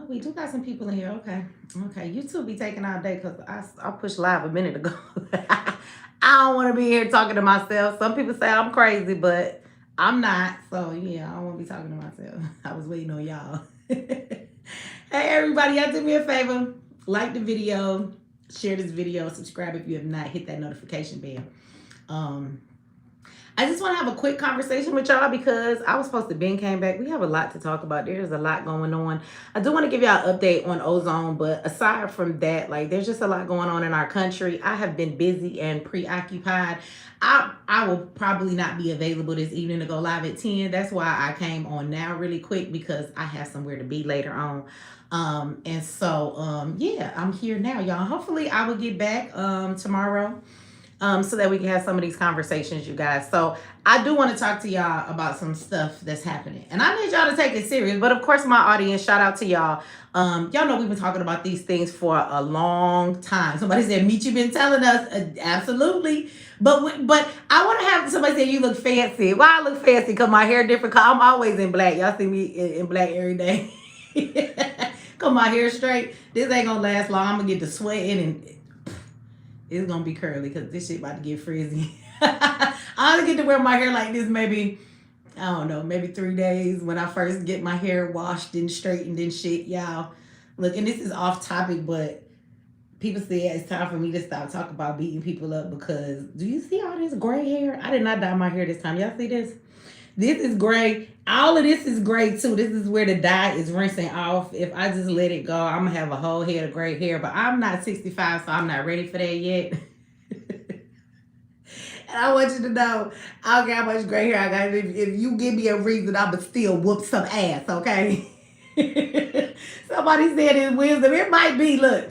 we do got some people in here. Okay. Okay. You two be taking all day because I pushed live a minute ago. I don't want to be here talking to myself. Some people say I'm crazy, but I'm not. So, yeah, I don't want to be talking to myself. I was waiting on y'all. Hey, everybody, y'all do me a favor. Like the video, share this video, subscribe if you have not, hit that notification bell. Um, I just want to have a quick conversation with y'all because I was supposed to came back. We have a lot to talk about. There's a lot going on. I do want to give y'all an update on ozone, but aside from that, like there's just a lot going on in our country. I have been busy and preoccupied. I will probably not be available this evening to go live at 10. That's why I came on now really quick because I have somewhere to be later on. Yeah, I'm here now, y'all. Hopefully I will get back tomorrow so that we can have some of these conversations, you guys. So I do want to talk to y'all about some stuff that's happening. And I need y'all to take it serious. But of course, my audience, shout out to y'all. Y'all know we've been talking about these things for a long time. Somebody said, Meet, you been telling us. Absolutely. But I want to have somebody say, you look fancy. Why I look fancy? Because my hair different. Cause I'm always in black. Y'all see me in black every day. Cause my hair straight. This ain't going to last long. I'm going to get to sweating and it's gonna be curly because this shit about to get frizzy. I only get to wear my hair like this maybe, I don't know, maybe 3 days when I first get my hair washed and straightened and shit, y'all. Look, and this is off topic, but people say it's time for me to stop talking about beating people up because do you see all this gray hair? I did not dye my hair this time. Y'all see this? This is gray. All of this is gray too. This is where the dye is rinsing off. If I just let it go, I'm gonna have a whole head of gray hair. But I'm not 65, so I'm not ready for that yet. And I want you to know, I don't care how much gray hair I got. If you give me a reason, I'ma still whoop some ass, okay? Somebody said it's wisdom. It might be. Look,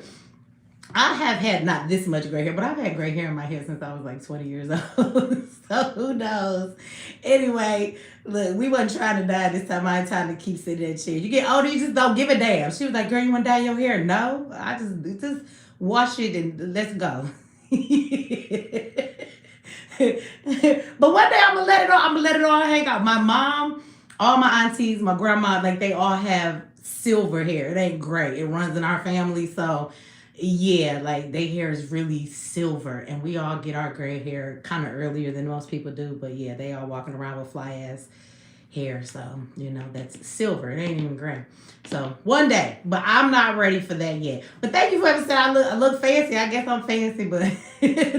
I have had not this much gray hair, but I've had gray hair in my hair since I was like 20 years old. So who knows? Anyway, look, we wasn't trying to dye this time. I ain't trying to keep sitting in that chair. You get older, you just don't give a damn. She was like, girl, you want to dye your hair? No, I just wash it and let's go. But one day I'm going to let it all. I'm going to let it all hang out. My mom, all my aunties, my grandma, like they all have silver hair. It ain't gray. It runs in our family. So yeah, like their hair is really silver and we all get our gray hair kind of earlier than most people do. But yeah, they all walking around with fly ass hair. So, you know, that's silver. It ain't even gray. So one day, but I'm not ready for that yet. But thank you for saying I look fancy. I guess I'm fancy, but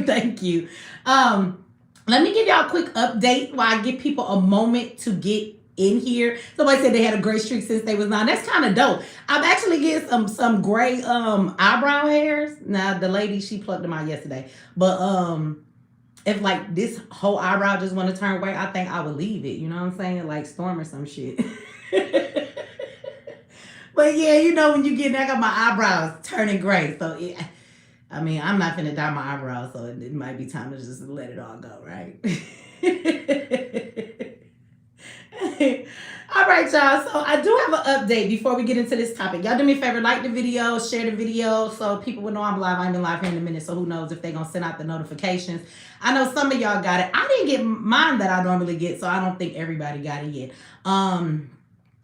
thank you. Let me give y'all a quick update while I give people a moment to get in here. Somebody said they had a gray streak since they was 9. That's kind of dope. I'm actually getting some gray eyebrow hairs. Now the lady, she plucked them out yesterday. But if like this whole eyebrow just want to turn white, I think I would leave it. You know what I'm saying? Like Storm or some shit. But yeah, you know when you get, I got my eyebrows turning gray. So yeah, I mean, I'm not finna dye my eyebrows, so it might be time to just let it all go, right? All right, y'all. So I do have an update before we get into this topic. Y'all do me a favor, like the video, share the video so people will know I'm live. I ain't been live here in a minute, so who knows if they're going to send out the notifications. I know some of y'all got it. I didn't get mine that I normally get, so I don't think everybody got it yet.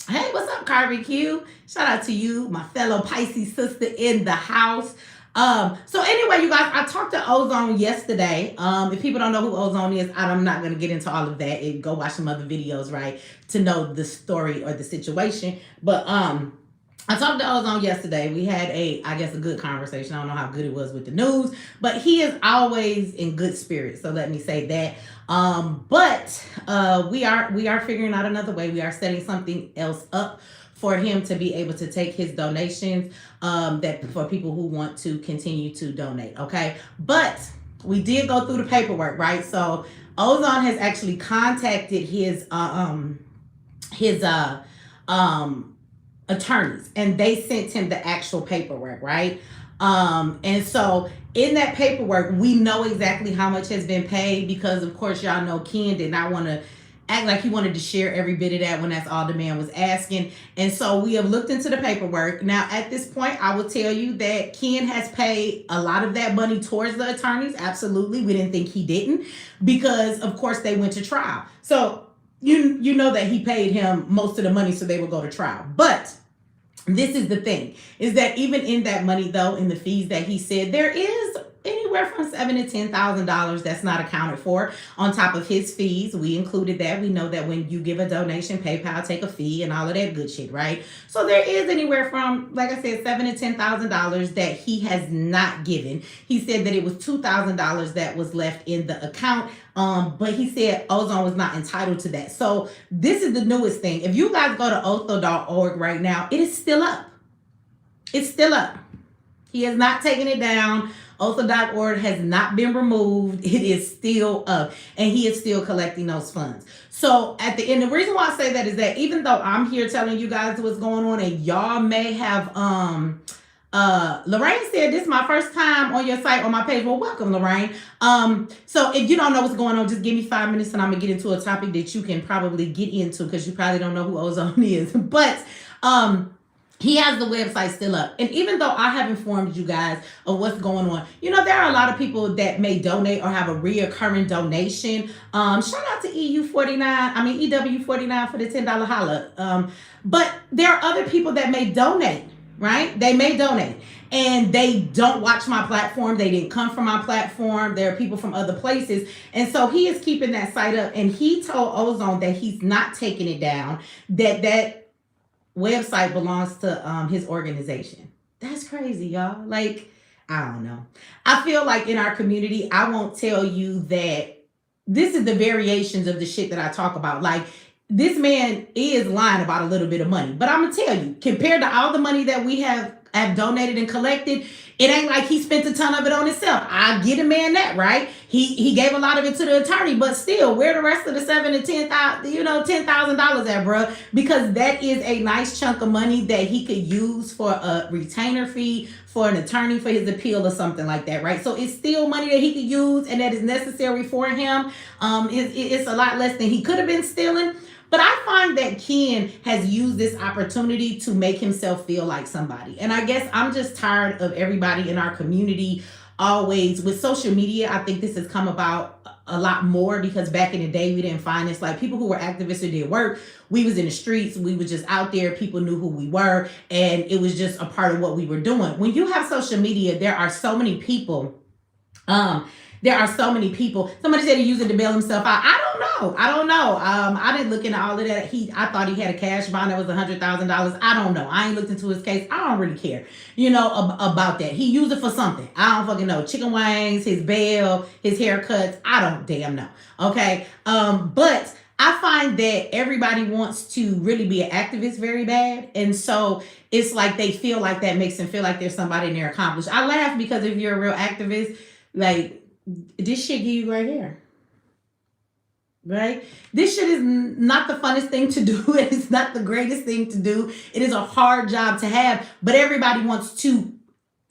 Hey, what's up, Carvey Q? Shout out to you, my fellow Pisces sister in the house. So anyway, you guys, I talked to Ozone yesterday. If people don't know who Ozone is, I'm not going to get into all of that. Go watch some other videos, right, to know the story or the situation. But I talked to Ozone yesterday. We had I guess a good conversation. I don't know how good it was with the news, but he is always in good spirits. So let me say that. But we are figuring out another way. We are setting something else up for him to be able to take his donations, that for people who want to continue to donate, okay? But we did go through the paperwork, right? So Ozone has actually contacted his attorneys, and they sent him the actual paperwork, right? And so in that paperwork, we know exactly how much has been paid because, of course, y'all know Ken did not want to act like he wanted to share every bit of that when that's all the man was asking. And so we have looked into the paperwork. Now, at this point, I will tell you that Ken has paid a lot of that money towards the attorneys. Absolutely. We didn't think he didn't because, of course, they went to trial. So you know that he paid him most of the money so they would go to trial. But this is the thing, is that even in that money though, in the fees that he said, there is anywhere from $7,000 to $10,000 that's not accounted for on top of his fees. We included that. We know that when you give a donation, PayPal take a fee and all of that good shit, right? So there is anywhere from, like I said, $7,000 to $10,000 that he has not given. He said that it was $2,000 that was left in the account. But he said Ozone was not entitled to that. So this is the newest thing. If you guys go to otho.org right now, it is still up. It's still up. He has not taken it down. Otho.org has not been removed. It is still up. And he is still collecting those funds. So at the end, the reason why I say that is that even though I'm here telling you guys what's going on, and y'all may have Lorraine said, this is my first time on your site, on my page. Well, welcome, Lorraine. So if you don't know what's going on, just give me 5 minutes and I'm gonna get into a topic that you can probably get into, because you probably don't know who Ozone is. But he has the website still up. And even though I have informed you guys of what's going on, you know, there are a lot of people that may donate or have a reoccurring donation. Shout out to EW49 for the $10 holla. But there are other people that may donate, right? They may donate and they don't watch my platform. They didn't come from my platform. There are people from other places. And so he is keeping that site up. And he told Ozone that he's not taking it down, that website belongs to his organization. That's crazy, y'all. Like, I don't know. I feel like in our community, I won't tell you that this is the variations of the shit that I talk about. Like, this man is lying about a little bit of money. But I'm going to tell you, compared to all the money that we have donated and collected, it ain't like he spent a ton of it on himself. I get a man that, right? He gave a lot of it to the attorney, but still, where the rest of the $10,000 at, bro? Because that is a nice chunk of money that he could use for a retainer fee, for an attorney, for his appeal or something like that, right? So it's still money that he could use and that is necessary for him. It's a lot less than he could have been stealing. But I find that Ken has used this opportunity to make himself feel like somebody. And I guess I'm just tired of everybody in our community always, with social media, I think this has come about a lot more, because back in the day, we didn't find this. Like, people who were activists or did work, we was in the streets, we were just out there, people knew who we were, and it was just a part of what we were doing. When you have social media, there are so many people. Somebody said he used it to bail himself out. I don't know. I didn't look into all of that. I thought he had a cash bond that was $100,000. I don't know. I ain't looked into his case. I don't really care, about that. He used it for something. I don't fucking know. Chicken wings, his bail, his haircuts. I don't damn know. Okay. But I find that everybody wants to really be an activist very bad. And so it's like they feel like that makes them feel like there's somebody and they're accomplished. I laugh because if you're a real activist, like, this shit give you right here. Right? This shit is not the funnest thing to do. It's not the greatest thing to do. It is a hard job to have, but everybody wants to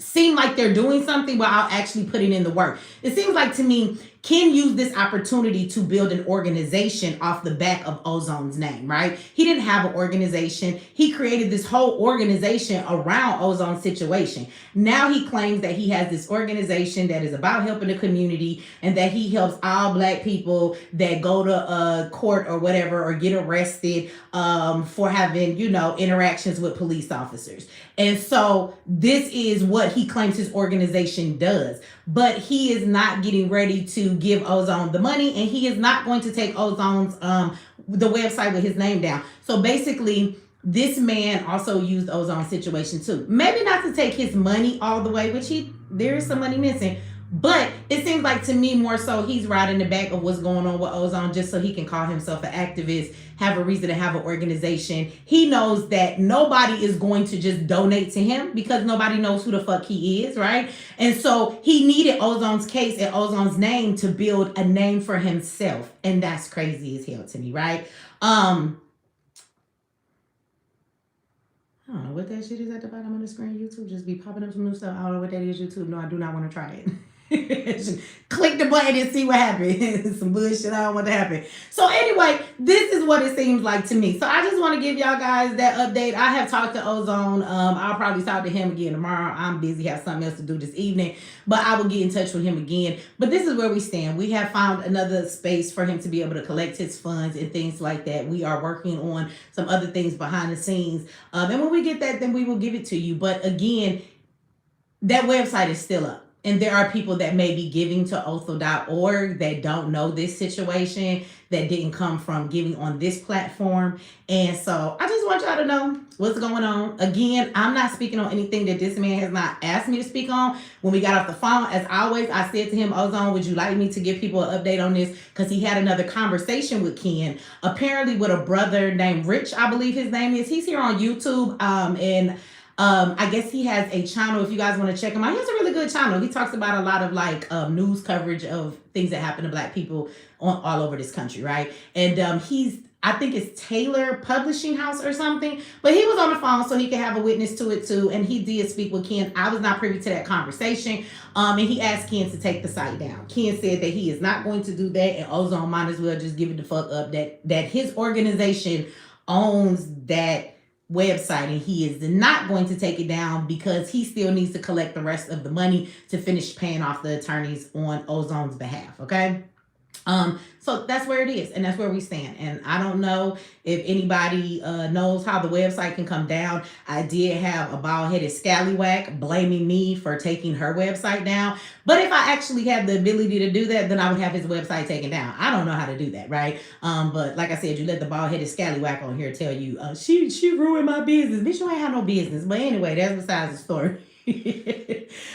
seem like they're doing something without actually putting in the work. It seems like to me, Ken used this opportunity to build an organization off the back of Ozone's name, right? He didn't have an organization. He created this whole organization around Ozone's situation. Now he claims that he has this organization that is about helping the community and that he helps all Black people that go to court or whatever or get arrested for having, interactions with police officers. And so this is what he claims his organization does. But he is not getting ready to give Ozone the money, and he is not going to take Ozone's the website with his name down. So basically, this man also used Ozone's situation too. Maybe not to take his money all the way, which there is some money missing. But it seems like to me more so he's riding the back of what's going on with Ozone just so he can call himself an activist, have a reason to have an organization. He knows that nobody is going to just donate to him because nobody knows who the fuck he is, right? And so he needed Ozone's case and Ozone's name to build a name for himself. And that's crazy as hell to me, right? I don't know what that shit is at the bottom of the screen. YouTube just be popping up some new stuff. I don't know what that is, YouTube. No, I do not want to try it. Click the button and see what happens. Some bullshit I don't want to happen. So anyway, this is what it seems like to me. So I just want to give y'all guys that update. I have talked to Ozone. I'll probably talk to him again tomorrow. I'm busy, have something else to do this evening, but I will get in touch with him again. But this is where we stand. We have found another space for him to be able to collect his funds and things like that. We are working on some other things behind the scenes. And when we get that, then we will give it to you. But again, that website is still up. And there are people that may be giving to Otho.org that don't know this situation, that didn't come from giving on this platform. And so I just want y'all to know what's going on. Again, I'm not speaking on anything that this man has not asked me to speak on. When we got off the phone, as always, I said to him, Ozone, would you like me to give people an update on this? Because he had another conversation with Ken, apparently with a brother named Rich, I believe his name is. He's here on YouTube. I guess he has a channel. If you guys want to check him out, he has a really good channel. He talks about a lot of like news coverage of things that happen to Black people all over this country, right? And I think it's Taylor Publishing House or something, but he was on the phone so he could have a witness to it too. And he did speak with Ken. I was not privy to that conversation. And he asked Ken to take the site down. Ken said that he is not going to do that, and Ozone might as well just give it the fuck up that his organization owns that website, and he is not going to take it down because he still needs to collect the rest of the money to finish paying off the attorneys on Ozone's behalf. Okay. So that's where it is, and that's where we stand. And I don't know if anybody knows how the website can come down. I did have a bald-headed scallywag blaming me for taking her website down. But if I actually had the ability to do that, then I would have his website taken down. I don't know how to do that, right? But like I said, you let the bald-headed scallywag on here tell you, she ruined my business. Bitch, you ain't have no business. But anyway, that's besides the story.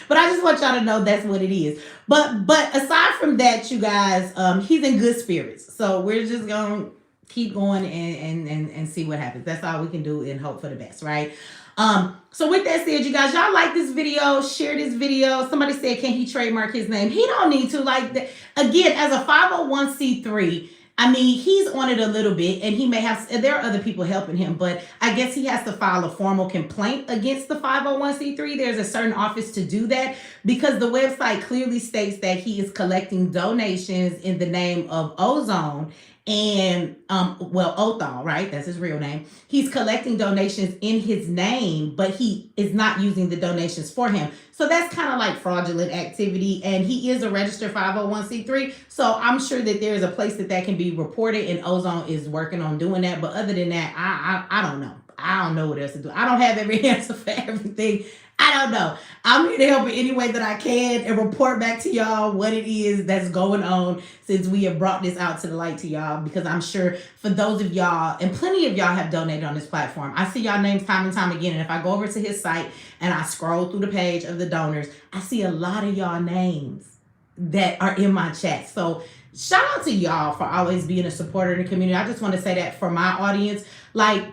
But I just want y'all to know that's what it is. But aside from that, you guys, he's in good spirits. So we're just gonna keep going and see what happens. That's all we can do and hope for the best, right? So with that said, you guys, y'all like this video, share this video. Somebody said, can he trademark his name? He don't need to. Like, again, as a 501c3, I mean, he's on it a little bit, and he may have, there are other people helping him, but I guess he has to file a formal complaint against the 501c3. There's a certain office to do that because the website clearly states that he is collecting donations in the name of Ozone and, Othal, right? That's his real name. He's collecting donations in his name, but he is not using the donations for him. So that's kind of like fraudulent activity, and he is a registered 501c3. So I'm sure that there is a place that can be reported, and Ozone is working on doing that. But other than that, I don't know. I don't know what else to do. I don't have every answer for everything. I don't know. I'm here to help in any way that I can and report back to y'all what it is that's going on since we have brought this out to the light to y'all, because I'm sure for those of y'all, and plenty of y'all have donated on this platform. I see y'all names time and time again. And if I go over to his site and I scroll through the page of the donors, I see a lot of y'all names that are in my chat. So shout out to y'all for always being a supporter in the community. I just want to say that for my audience, like,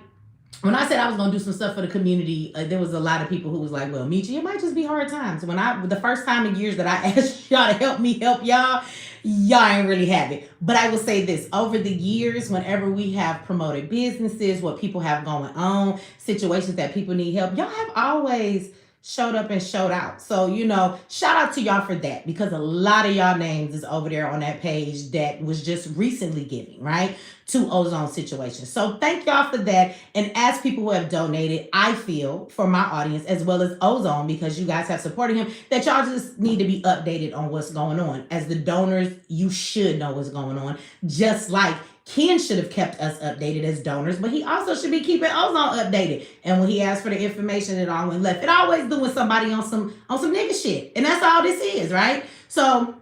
when I said I was going to do some stuff for the community, there was a lot of people who was like, well, Michi, it might just be hard times. The first time in years that I asked y'all to help me help y'all ain't really have it. But I will say this, over the years, whenever we have promoted businesses, what people have going on, situations that people need help, y'all have always showed up and showed out. So, shout out to y'all for that, because a lot of y'all names is over there on that page that was just recently giving, right, to Ozone situation. So thank y'all for that. And as people who have donated, I feel for my audience as well as Ozone, because you guys have supported him, that y'all just need to be updated on what's going on. As the donors, you should know what's going on, just like Ken should have kept us updated as donors, but he also should be keeping Ozone updated. And when he asked for the information, it all went left. It always doing somebody on some nigga shit. And that's all this is, right? So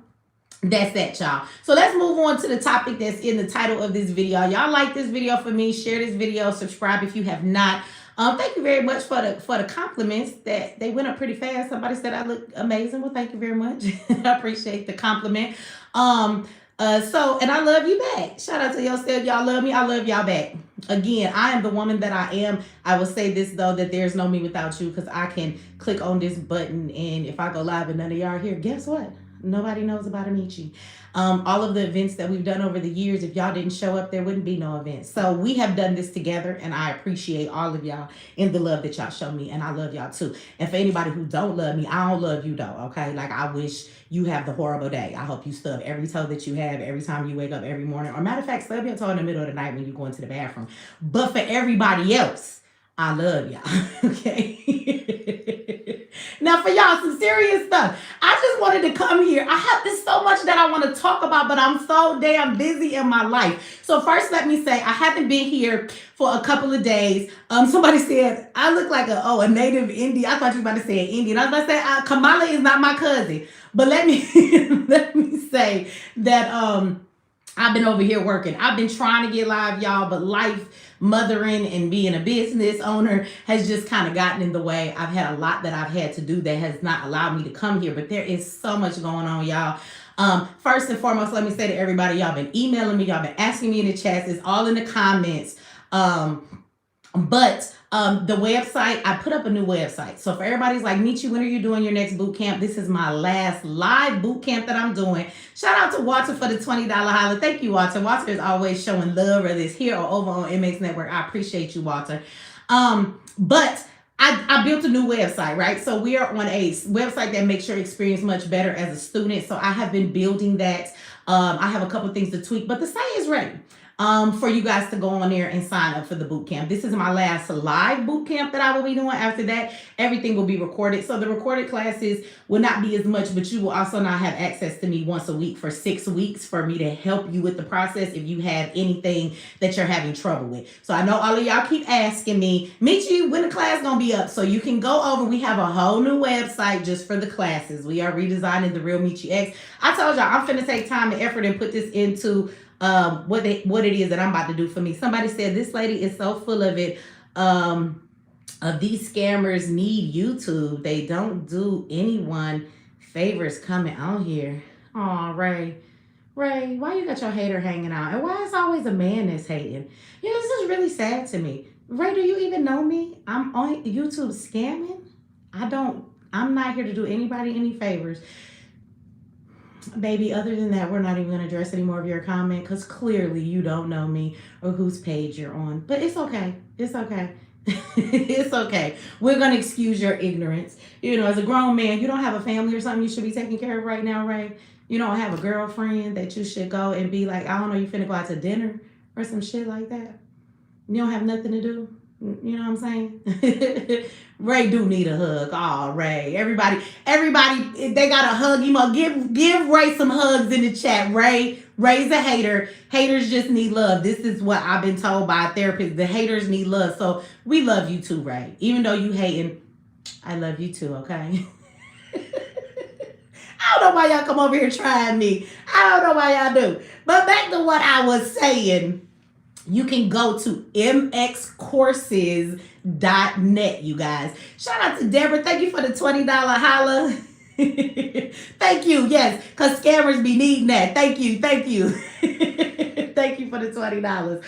that's that, y'all. So let's move on to the topic that's in the title of this video. Y'all like this video for me, share this video, subscribe if you have not. Thank you very much for the compliments. That they went up pretty fast. Somebody said I look amazing. Well, thank you very much. I appreciate the compliment. And I love you back. Shout out to yourself. Y'all love me. I love y'all back. Again, I am the woman that I am. I will say this, though, that there's no me without you, because I can click on this button, and if I go live and none of y'all are here, guess what? Nobody knows about Amici. All of the events that we've done over the years, if y'all didn't show up, there wouldn't be no events. So we have done this together, and I appreciate all of y'all in the love that y'all show me, and I love y'all too. And for anybody who don't love me, I don't love you though, okay? Like, I wish you have the horrible day. I hope you stub every toe that you have every time you wake up every morning. Or matter of fact, stub your toe in the middle of the night when you go into the bathroom. But for everybody else, I love y'all, okay? Now, for y'all, some serious stuff. I just wanted to come here. I have this so much that I want to talk about, but I'm so damn busy in my life. So first, let me say I haven't been here for a couple of days. Somebody said I look like a native Indian. I thought you were about to say an Indian. I was about to say Kamala is not my cousin, but let me let me say that I've been over here working. I've been trying to get live, y'all, but life, mothering, and being a business owner has just kind of gotten in the way. I've had a lot that I've had to do that has not allowed me to come here, but there is so much going on, y'all. First and foremost, let me say to everybody, y'all been emailing me, y'all been asking me in the chats, it's all in the comments. But the website, I put up a new website. So for everybody's like, Michi, when are you doing your next boot camp? This is my last live boot camp that I'm doing. Shout out to Walter for the $20 holler. Thank you, Walter. Walter is always showing love, whether it's here or over on MX Network. I appreciate you, Walter. But I built a new website, right? So we are on a website that makes your experience much better as a student. So I have been building that. I have a couple things to tweak, but the site is ready. For you guys to go on there and sign up for the boot camp. This is my last live boot camp that I will be doing. After that, everything will be recorded. So the recorded classes will not be as much, but you will also not have access to me once a week for 6 weeks for me to help you with the process if you have anything that you're having trouble with. So I know all of y'all keep asking me, Michi, when the class gonna be up? So you can go over. We have a whole new website just for the classes. We are redesigning the Real Michi X. I told y'all I'm finna take time and effort and put this into what it is that I'm about to do for me. Somebody said this lady is so full of it. These scammers need YouTube. They don't do anyone favors coming on here. Oh, Ray, why you got your hater hanging out? And why is always a man that's hating? You know, this is really sad to me. Ray, do you even know me? I'm on YouTube scamming. I'm not here to do anybody any favors. Baby, other than that, we're not even going to address any more of your comment because clearly you don't know me or whose page you're on. But it's okay. It's okay. It's okay. We're going to excuse your ignorance. You know, as a grown man, you don't have a family or something you should be taking care of right now, Ray. You don't have a girlfriend that you should go and be like, I don't know, you finna go out to dinner or some shit like that. You don't have nothing to do. You know what I'm saying? Ray do need a hug. Oh, Ray. Everybody, they got to hug him up. Give Ray some hugs in the chat. Ray's a hater. Haters just need love. This is what I've been told by a therapist. The haters need love. So we love you too, Ray. Even though you hating, I love you too, okay? I don't know why y'all come over here trying me. I don't know why y'all do. But back to what I was saying. You can go to mxcourses.net, you guys. Shout out to Deborah. Thank you for the $20 holla. Thank you. Yes, because scammers be needing that. Thank you. Thank you for the $20.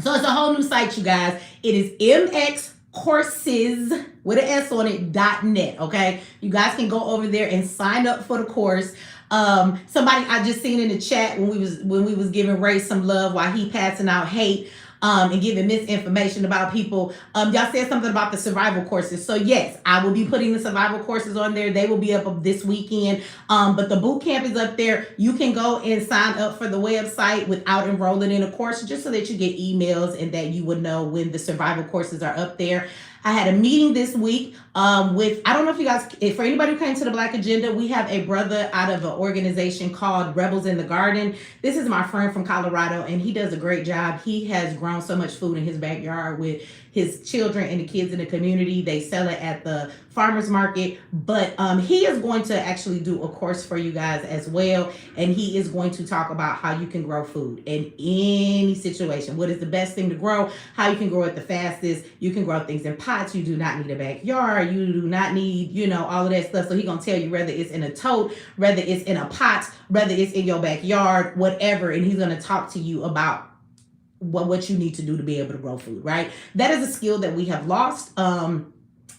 So it's a whole new site, you guys. It is mxcourses with an S on it .net. Okay, you guys can go over there and sign up for the course. Somebody I just seen in the chat when we was giving Ray some love while he passing out hate and giving misinformation about people. Y'all said something about the survival courses. So yes, I will be putting the survival courses on there. They will be up this weekend. But the boot camp is up there. You can go and sign up for the website without enrolling in a course, just so that you get emails and that you would know when the survival courses are up there. I had a meeting this week with, I don't know if you guys, for anybody who came to the Black Agenda, we have a brother out of an organization called Rebels in the Garden. This is my friend from Colorado, and he does a great job. He has grown so much food in his backyard with his children and the kids in the community. They sell it at the farmer's market, but he is going to actually do a course for you guys as well, and he is going to talk about how you can grow food in any situation. What is the best thing to grow, how you can grow it the fastest. You can grow things in pots. You do not need a backyard. You do not need, you know, all of that stuff. So he's going to tell you whether it's in a tote, whether it's in a pot, whether it's in your backyard, whatever, and he's going to talk to you about what you need to do to be able to grow food, right? That is a skill that we have lost.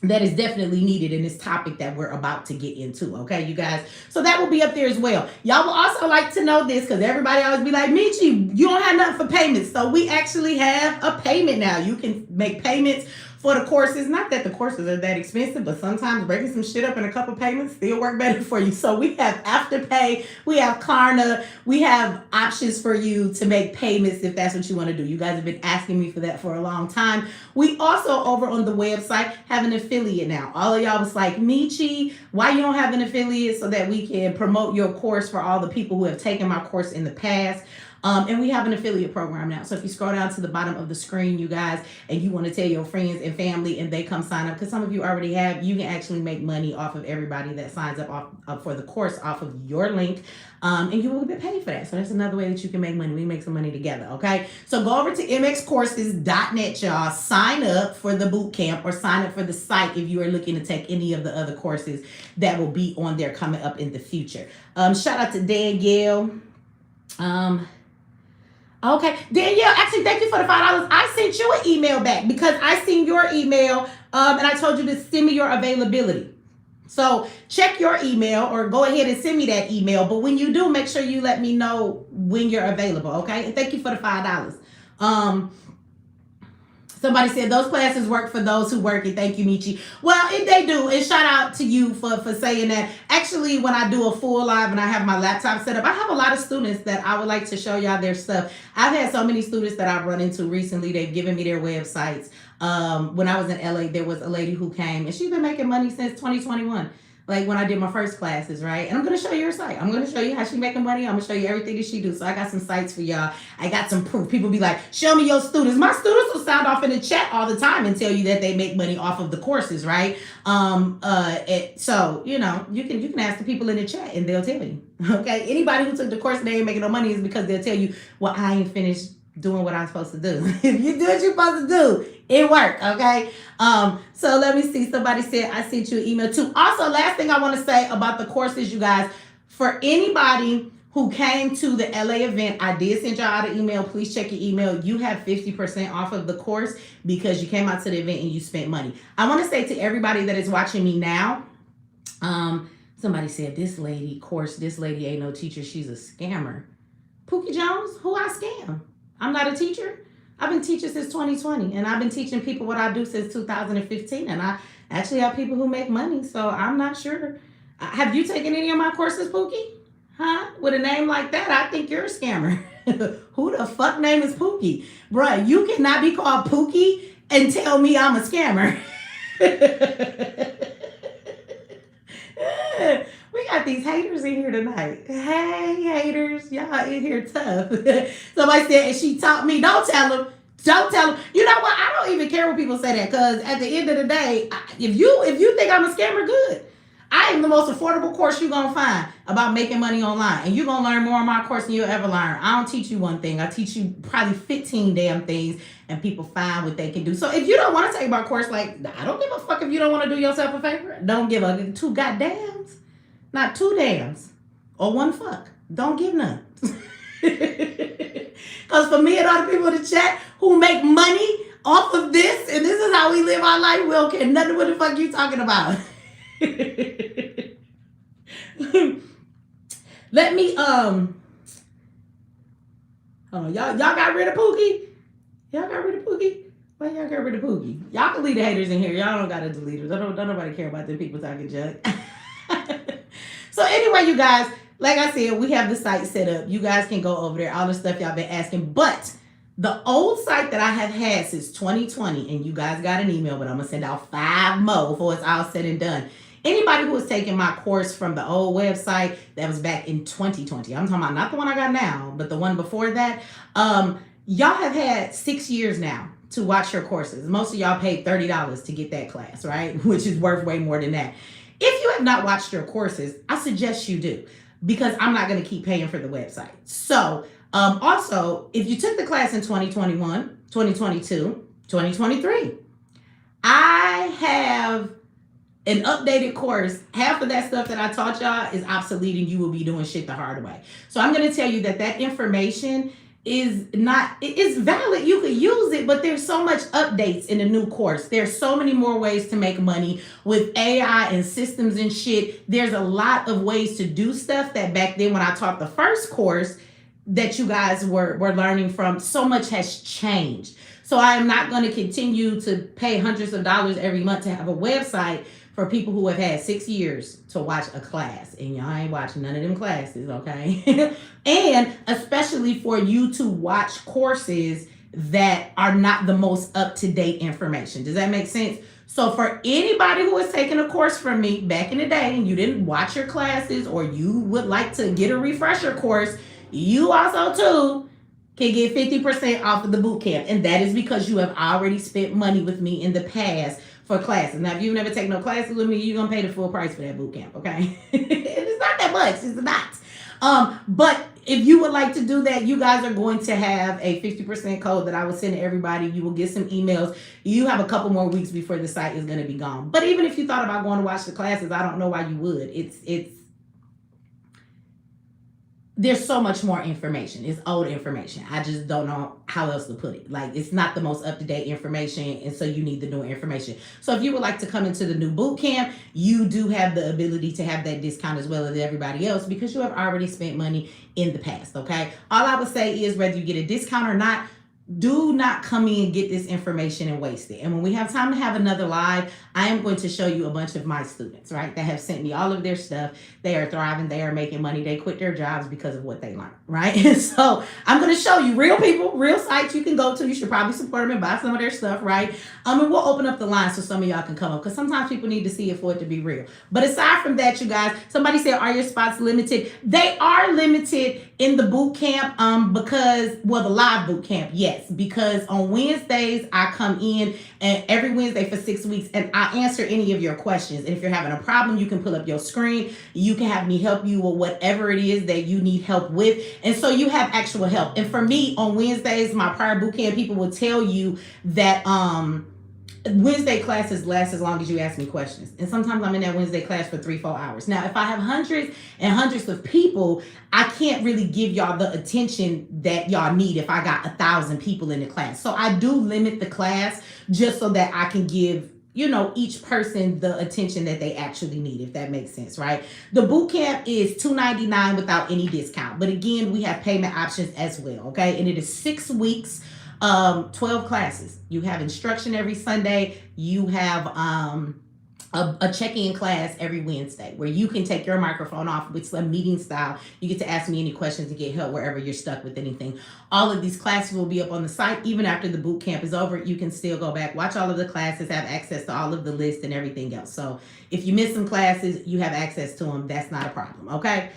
that is definitely needed in this topic that we're about to get into. Okay, you guys. So that will be up there as well. Y'all will also like to know this because everybody always be like, Michi, you don't have nothing for payments. So we actually have a payment now. You can make payments for the courses. Not that the courses are that expensive, but sometimes breaking some shit up in a couple payments still work better for you. So we have Afterpay, we have Klarna, we have options for you to make payments if that's what you want to do. You guys have been asking me for that for a long time. We also over on the website have an affiliate now. All of y'all was like, Michi, why you don't have an affiliate so that we can promote your course for all the people who have taken my course in the past? And we have an affiliate program now. So if you scroll down to the bottom of the screen, you guys, and you want to tell your friends and family and they come sign up, because some of you already have, you can actually make money off of everybody that signs up for the course off of your link. And you will get paid for that. So that's another way that you can make money. We make some money together, okay? So go over to mxcourses.net, y'all. Sign up for the boot camp or sign up for the site if you are looking to take any of the other courses that will be on there coming up in the future. Shout out to Danielle. Okay, Danielle, actually, thank you for the $5. I sent you an email back because I seen your email and I told you to send me your availability. So check your email or go ahead and send me that email. But when you do, make sure you let me know when you're available, okay? And thank you for the $5. Somebody said those classes work for those who work it. Thank you, Michi. Well, they do. And shout out to you for saying that. Actually, when I do a full live and I have my laptop set up, I have a lot of students that I would like to show y'all their stuff. I've had so many students that I've run into recently. They've given me their websites. When I was in LA, there was a lady who came and she's been making money since 2021. Like when I did my first classes, right? And I'm going to show you her site. I'm going to show you how she making money. I'm going to show you everything that she do. So I got some sites for y'all. I got some proof. People be like, show me your students. My students will sound off in the chat all the time and tell you that they make money off of the courses, right? So, you know, you can ask the people in the chat and they'll tell you, okay? Anybody who took the course and they ain't making no money is because they'll tell you, well, I ain't finished doing what I'm supposed to do. If you do what you're supposed to do, it worked, okay? So let me see. Somebody said I sent you an email too. Also, last thing I want to say about the courses, you guys, for anybody who came to the LA event, I did send y'all out an email. Please check your email. You have 50% off of the course because you came out to the event and you spent money. I want to say to everybody that is watching me now, somebody said this lady ain't no teacher. She's a scammer. Pookie Jones, who I scam? I'm not a teacher. I've been teaching since 2020, and I've been teaching people what I do since 2015, and I actually have people who make money, so I'm not sure. Have you taken any of my courses, Pookie? Huh? With a name like that, I think you're a scammer. Who the fuck name is Pookie? Bruh, you cannot be called Pookie and tell me I'm a scammer. We got these haters in here tonight. Hey, haters. Y'all in here tough. Somebody said, and she taught me, don't tell them. Don't tell them. You know what? I don't even care when people say that because at the end of the day, if you think I'm a scammer, good. I am the most affordable course you're going to find about making money online. And you're going to learn more on my course than you'll ever learn. I don't teach you one thing. I teach you probably 15 damn things and people find what they can do. So if you don't want to take my course, like, I don't give a fuck if you don't want to do yourself a favor. Don't give a two goddams. Not two dams or one fuck. Don't give none. Because for me and all the people in the chat who make money off of this, and this is how we live our life, we don't care nothing what the fuck you talking about. Let me, hold on, y'all got rid of Pookie? Y'all got rid of Pookie? Why y'all got rid of Pookie? Y'all can leave the haters in here. Y'all don't got to delete her. Don't nobody care about them people talking junk. So anyway, you guys, like I said, we have the site set up. You guys can go over there, all the stuff y'all been asking. But the old site that I have had since 2020, and you guys got an email, but I'm going to send out 5 more before it's all said and done. Anybody who has taken my course from the old website that was back in 2020, I'm talking about not the one I got now, but the one before that, y'all have had 6 years now to watch your courses. Most of y'all paid $30 to get that class, right? Which is worth way more than that. If you have not watched your courses, I suggest you do because I'm not going to keep paying for the website. So also, if you took the class in 2021, 2022, 2023, I have an updated course. Half of that stuff that I taught y'all is obsolete and you will be doing shit the hard way. So I'm going to tell you that information is not, it's valid, you could use it, but there's so much updates in the new course. There's so many more ways to make money with AI and systems and shit. There's a lot of ways to do stuff that back then when I taught the first course that you guys were learning from, so much has changed. So I am not going to continue to pay hundreds of dollars every month to have a website for people who have had 6 years to watch a class, and y'all ain't watching none of them classes, okay? And especially for you to watch courses that are not the most up-to-date information. Does that make sense? So for anybody who has taken a course from me back in the day and you didn't watch your classes, or you would like to get a refresher course, you also too can get 50% off of the boot camp. And that is because you have already spent money with me in the past for classes. Now, if you've never taken no classes with me, you're going to pay the full price for that boot camp, okay? It's not that much. It's not. But if you would like to do that, you guys are going to have a 50% code that I will send to everybody. You will get some emails. You have a couple more weeks before the site is going to be gone. But even if you thought about going to watch the classes, I don't know why you would. There's so much more information. It's old information. I just don't know how else to put it. Like, it's not the most up-to-date information, and so you need the new information. So if you would like to come into the new boot camp, you do have the ability to have that discount as well as everybody else, because you have already spent money in the past, okay? All I would say is, whether you get a discount or not, do not come in and get this information and waste it. And when we have time to have another live, I am going to show you a bunch of my students, right, that have sent me all of their stuff. They are thriving. They are making money. They quit their jobs because of what they learned, right? And so I'm going to show you real people, real sites you can go to. You should probably support them and buy some of their stuff, right? And we'll open up the line so some of y'all can come up, because sometimes people need to see it for it to be real. But aside from that, you guys, somebody said, are your spots limited? They are limited in the boot camp, because, well, the live boot camp, yes, because on Wednesdays I come in, and every Wednesday for 6 weeks, and I answer any of your questions. And if you're having a problem, you can pull up your screen. You can have me help you with whatever it is that you need help with. And so you have actual help. And for me, on Wednesdays, my prior boot camp people will tell you that Wednesday classes last as long as you ask me questions. And sometimes I'm in that Wednesday class for 3-4 hours. Now, if I have hundreds and hundreds of people, I can't really give y'all the attention that y'all need if I got 1,000 people in the class. So I do limit the class just so that I can give, you know, each person the attention that they actually need, if that makes sense, right? The boot camp is $299 without any discount. But again, we have payment options as well, okay? And it is 6 weeks. 12 classes. You have instruction every Sunday. You have a check-in class every Wednesday where you can take your microphone off with a meeting style. You get to ask me any questions and get help wherever you're stuck with anything. All of these classes will be up on the site. Even after the boot camp is over, you can still go back, watch all of the classes, have access to all of the lists and everything else. So if you miss some classes, you have access to them. That's not a problem, okay?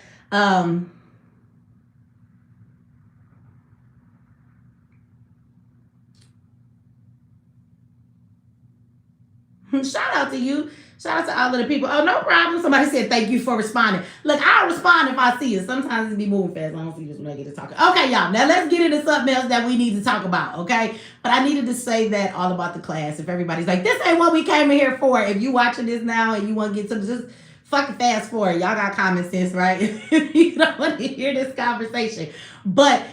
Shout out to you. Shout out to all of the people. Oh, no problem. Somebody said thank you for responding. Look, I'll respond if I see it. Sometimes it be moving fast. I don't see this when I get to talking. Okay, y'all. Now let's get into something else that we need to talk about, okay? But I needed to say that all about the class. If everybody's like, this ain't what we came in here for. If you watching this now and you want to get to just fucking fast forward. Y'all got common sense, right? You don't want to hear this conversation. But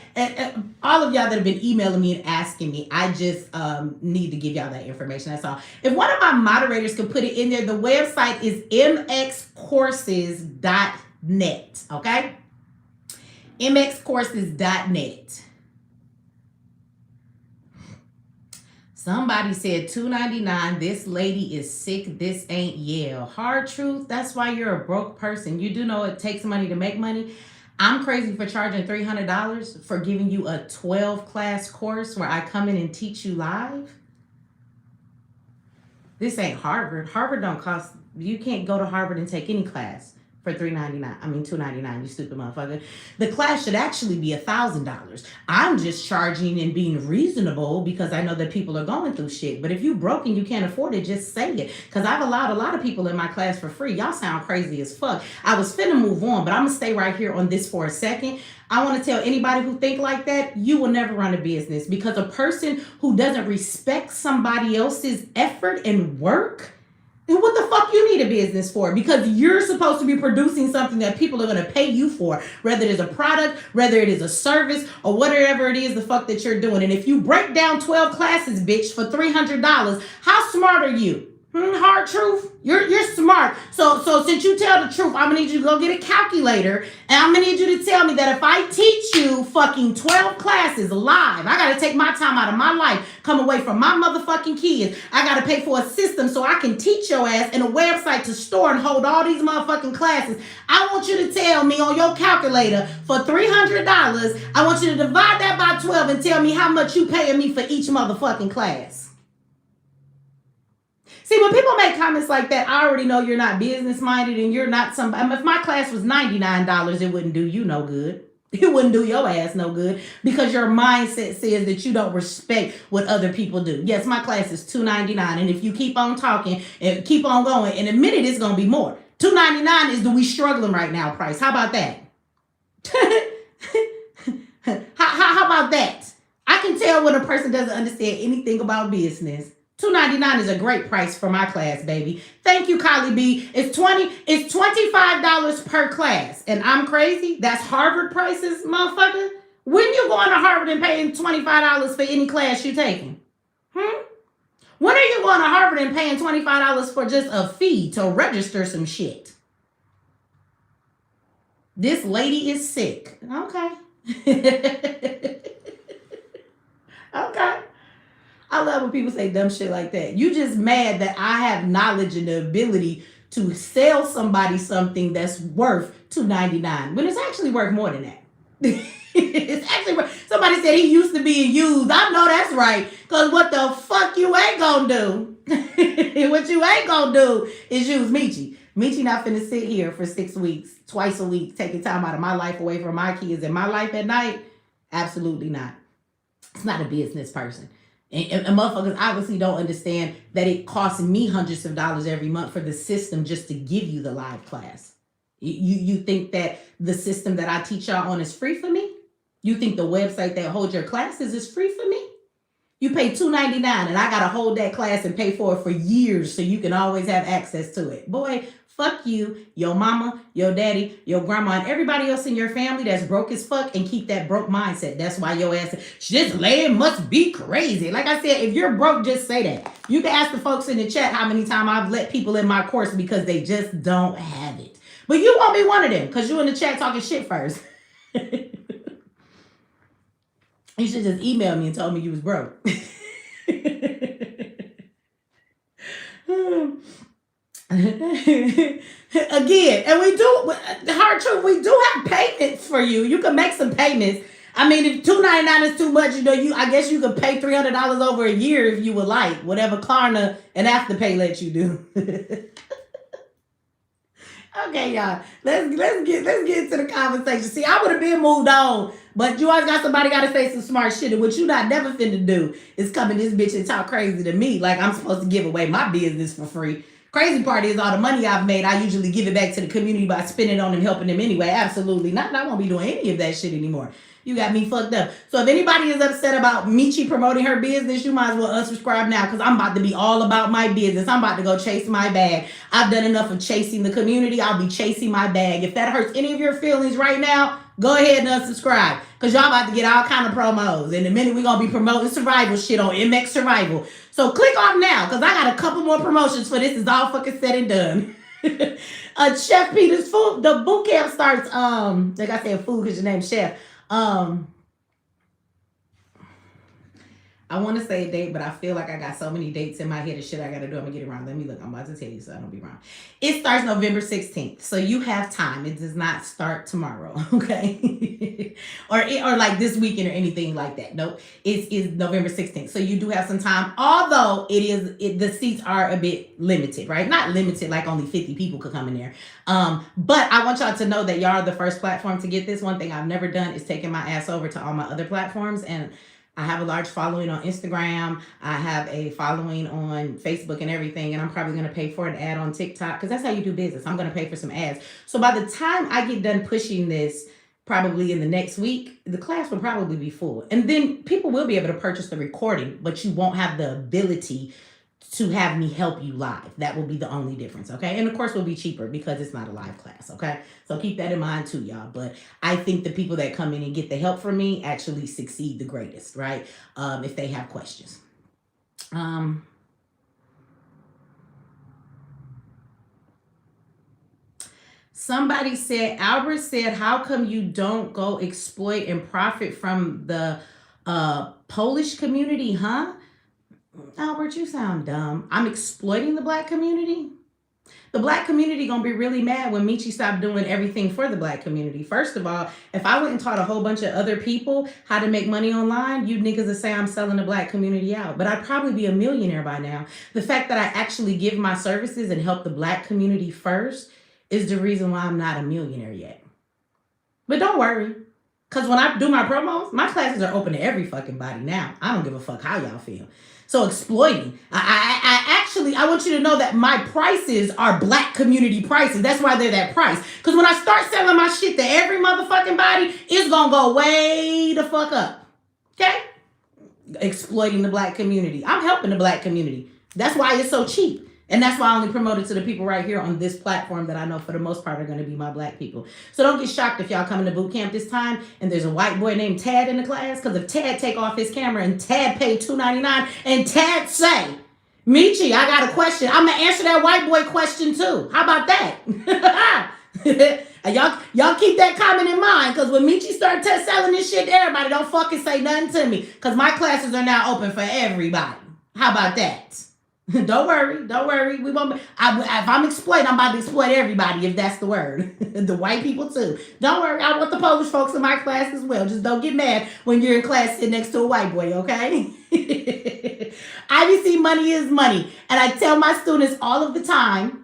all of y'all that have been emailing me and asking me, I just need to give y'all that information. That's all. If one of my moderators could put it in there, the website is mxcourses.net, okay? mxcourses.net. Somebody said $299. This lady is sick. This ain't Yale. Hard truth. That's why you're a broke person. You do know it takes money to make money. I'm crazy for charging $300 for giving you a 12-class course where I come in and teach you live. This ain't Harvard. Harvard don't cost. You can't go to Harvard and take any class for $399. I mean $299, you stupid motherfucker. The class should actually be $1,000. I'm just charging and being reasonable because I know that people are going through shit. But if you broke and you can't afford it, just say it. Because I've allowed a lot of people in my class for free. Y'all sound crazy as fuck. I was finna move on, but I'm gonna stay right here on this for a second. I want to tell anybody who think like that, you will never run a business, because a person who doesn't respect somebody else's effort and work, then what the fuck you need a business for? Because you're supposed to be producing something that people are going to pay you for, whether it is a product, whether it is a service, or whatever it is the fuck that you're doing. And if you break down 12 classes, bitch, for $300, how smart are you? Hard truth. You're smart. So since you tell the truth, I'm gonna need you to go get a calculator, and I'm gonna need you to tell me that if I teach you fucking 12 classes live, I gotta take my time out of my life, come away from my motherfucking kids. I gotta pay for a system so I can teach your ass and a website to store and hold all these motherfucking classes. I want you to tell me on your calculator for $300, I want you to divide that by 12 and tell me how much you paying me for each motherfucking class. See, when people make comments like that, I already know you're not business minded and you're not somebody. I mean, if my class was $99, it wouldn't do you no good. It wouldn't do your ass no good because your mindset says that you don't respect what other people do. Yes, my class is $2.99, and if you keep on talking and keep on going, in a minute it's gonna be more. $2.99 is the we struggling right now price. How about that? how about that? I can tell when a person doesn't understand anything about business. $2.99 is a great price for my class, baby. Thank you, Kylie B. It's $25 per class. And I'm crazy. That's Harvard prices, motherfucker. When you going to Harvard and paying $25 for any class you're taking? When are you going to Harvard and paying $25 for just a fee to register some shit? This lady is sick. Okay. Okay. I love when people say dumb shit like that. You just mad that I have knowledge and the ability to sell somebody something that's worth $2.99 when it's actually worth more than that. It's actually worth. Somebody said he used to being used. I know that's right. Because what the fuck you ain't gonna do? What you ain't gonna do is use Michi. Michi not finna sit here for 6 weeks, twice a week, taking time out of my life away from my kids and my life at night. Absolutely not. It's not a business person. And motherfuckers obviously don't understand that it costs me hundreds of dollars every month for the system just to give you the live class. You think that the system that I teach y'all on is free for me? You think the website that holds your classes is free for me? You pay $2.99 and I got to hold that class and pay for it for years so you can always have access to it. Boy, fuck you, your mama, your daddy, your grandma, and everybody else in your family that's broke as fuck and keep that broke mindset. That's why your ass, this land must be crazy. Like I said, if you're broke, just say that. You can ask the folks in the chat how many times I've let people in my course because they just don't have it. But you won't be one of them because you in the chat talking shit first. You should just email me and told me you was broke. Again, and we do, hard truth, we do have payments for you. You can make some payments. I mean, if $2.99 is too much, I guess you could pay $300 over a year if you would like, whatever Klarna and Afterpay lets you do. Okay, y'all, let's get into the conversation. See, I would have been moved on, but you always got somebody got to say some smart shit, and what you not never finna do is come in this bitch and talk crazy to me like I'm supposed to give away my business for free. Crazy part is all the money I've made, I usually give it back to the community by spending on them, helping them anyway. Absolutely not. I won't be doing any of that shit anymore. You got me fucked up. So if anybody is upset about Michi promoting her business, you might as well unsubscribe now because I'm about to be all about my business. I'm about to go chase my bag. I've done enough of chasing the community. I'll be chasing my bag. If that hurts any of your feelings right now, go ahead and unsubscribe because y'all about to get all kind of promos. In a minute, we're going to be promoting survival shit on MX Survival. So click off now because I got a couple more promotions for this. Is all fucking said and done. Chef Peter's food. The boot camp starts, like I said, food because your name's Chef. I want to say a date, but I feel like I got so many dates in my head and shit I got to do. I'm going to get it wrong. Let me look. I'm about to tell you so I don't be wrong. It starts November 16th. So you have time. It does not start tomorrow. Okay. or like this weekend or anything like that. Nope. It's November 16th. So you do have some time. Although the seats are a bit limited, right? Not limited, like only 50 people could come in there. But I want y'all to know that y'all are the first platform to get this. One thing I've never done is taking my ass over to all my other platforms, and I have a large following on Instagram. I have a following on Facebook and everything. And I'm probably going to pay for an ad on TikTok because that's how you do business. I'm going to pay for some ads. So by the time I get done pushing this, probably in the next week, the class will probably be full. And then people will be able to purchase the recording, but you won't have the ability to have me help you live. That will be the only difference, okay? And of course, will be cheaper because it's not a live class, okay? So keep that in mind too, y'all. But I think the people that come in and get the help from me actually succeed the greatest, right? If they have questions. Somebody said, Albert said, how come you don't go exploit and profit from the Polish community, huh? Albert, you sound dumb. I'm exploiting the black community. The black community gonna be really mad when Michi stopped doing everything for the black community. First of all, if I went and taught a whole bunch of other people how to make money online, you niggas would say I'm selling the black community out. But I'd probably be a millionaire by now. The fact that I actually give my services and help the black community first is the reason why I'm not a millionaire yet. But don't worry, because when I do my promos, my classes are open to every fucking body now. I don't give a fuck how y'all feel. So exploiting. I want you to know that my prices are black community prices. That's why they're that price. Because when I start selling my shit to every motherfucking body, it's going to go way the fuck up. Okay? Exploiting the black community. I'm helping the black community. That's why it's so cheap. And that's why I only promote it to the people right here on this platform that I know for the most part are going to be my black people. So don't get shocked if y'all coming to boot camp this time and there's a white boy named Tad in the class. Because if Tad take off his camera and Tad pay $2.99 and Tad say, Michi, I got a question. I'm going to answer that white boy question too. How about that? y'all keep that comment in mind, because when Michi start selling this shit to everybody, don't fucking say nothing to me, because my classes are now open for everybody. How about that? Don't worry. We won't. If I'm exploiting, I'm about to exploit everybody, if that's the word. The white people too. Don't worry. I want the Polish folks in my class as well. Just don't get mad when you're in class sitting next to a white boy, okay? IBC money is money, and I tell my students all of the time.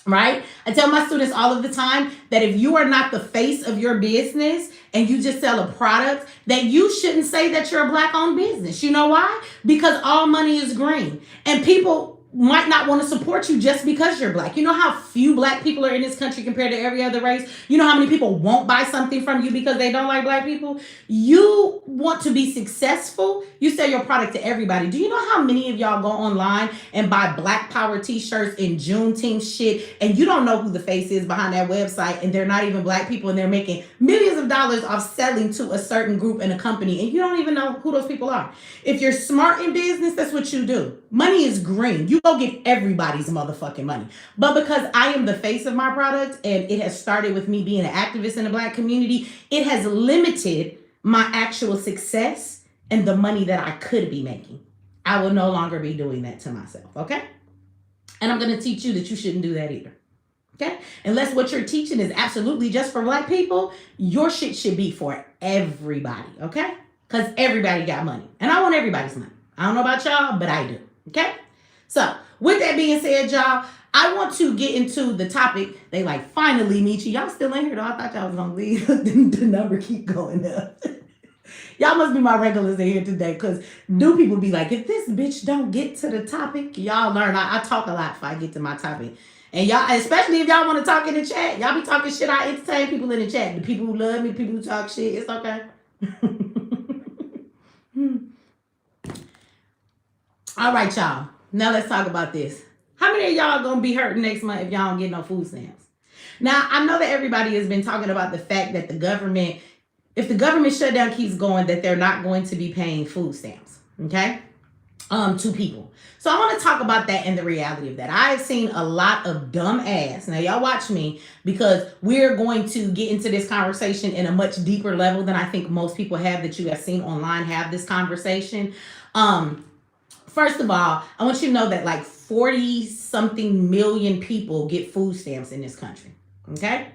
Right? I tell my students all of the time that if you are not the face of your business and you just sell a product, that you shouldn't say that you're a black-owned business. You know why? Because all money is green. And people might not want to support you just because you're black. You know how few black people are in this country compared to every other race? You know how many people won't buy something from you because they don't like black people? You want to be successful, you sell your product to everybody. Do you know how many of y'all go online and buy Black Power t-shirts and Juneteenth shit, and you don't know who the face is behind that website, and they're not even black people, and they're making millions of dollars off selling to a certain group and a company, and you don't even know who those people are? If you're smart in business, that's what you do. Money is green. You go get everybody's motherfucking money. But because I am the face of my product, and it has started with me being an activist in the black community, it has limited my actual success and the money that I could be making. I will no longer be doing that to myself, okay? And I'm going to teach you that you shouldn't do that either, okay? Unless what you're teaching is absolutely just for black people, your shit should be for everybody, okay? Because everybody got money. And I want everybody's money. I don't know about y'all, but I do, okay? So with that being said, y'all, I want to get into the topic. They like, finally, Michi, y'all still in here though? I thought y'all was going to leave. The number keep going up. Y'all must be my regulars in here today, because new people be like, if this bitch don't get to the topic, y'all learn. I talk a lot if I get to my topic. And y'all, especially if y'all want to talk in the chat, y'all be talking shit. I entertain people in the chat. The people who love me, people who talk shit, it's okay. All right, y'all. Now let's talk about this. How many of y'all gonna be hurting next month if y'all don't get no food stamps? Now, I know that everybody has been talking about the fact that the government, if the government shutdown keeps going, that they're not going to be paying food stamps, okay, to people. So I want to talk about that and the reality of that. I have seen a lot of dumb ass. Now, y'all watch me, because we're going to get into this conversation in a much deeper level than I think most people have that you have seen online have this conversation. First of all, I want you to know that like 40 something million people get food stamps in this country. Okay.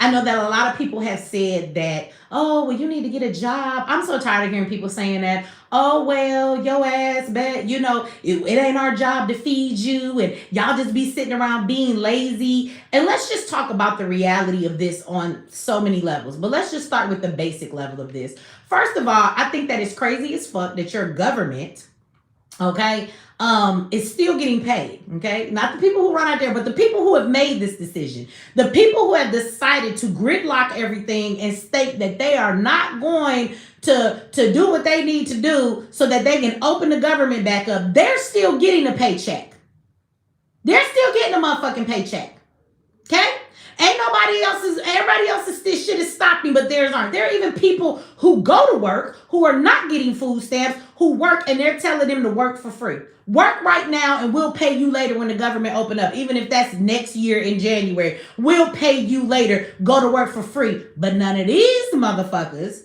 I know that a lot of people have said that, oh, well, you need to get a job. I'm so tired of hearing people saying that. Oh, well, your ass, bet, you know, it ain't our job to feed you, and y'all just be sitting around being lazy. And let's just talk about the reality of this on so many levels. But let's just start with the basic level of this. First of all, I think that it's crazy as fuck that your government, okay, is still getting paid. Okay, not the people who run out there, but the people who have made this decision, the people who have decided to gridlock everything and state that they are not going to do what they need to do so that they can open the government back up. They're still getting a paycheck. They're still getting a motherfucking paycheck. Okay? Ain't nobody else's, everybody else's this shit is stopping, but theirs aren't. There are even people who go to work who are not getting food stamps, who work and they're telling them to work for free. Work right now and we'll pay you later when the government open up. Even if that's next year in January, we'll pay you later. Go to work for free. But none of these motherfuckers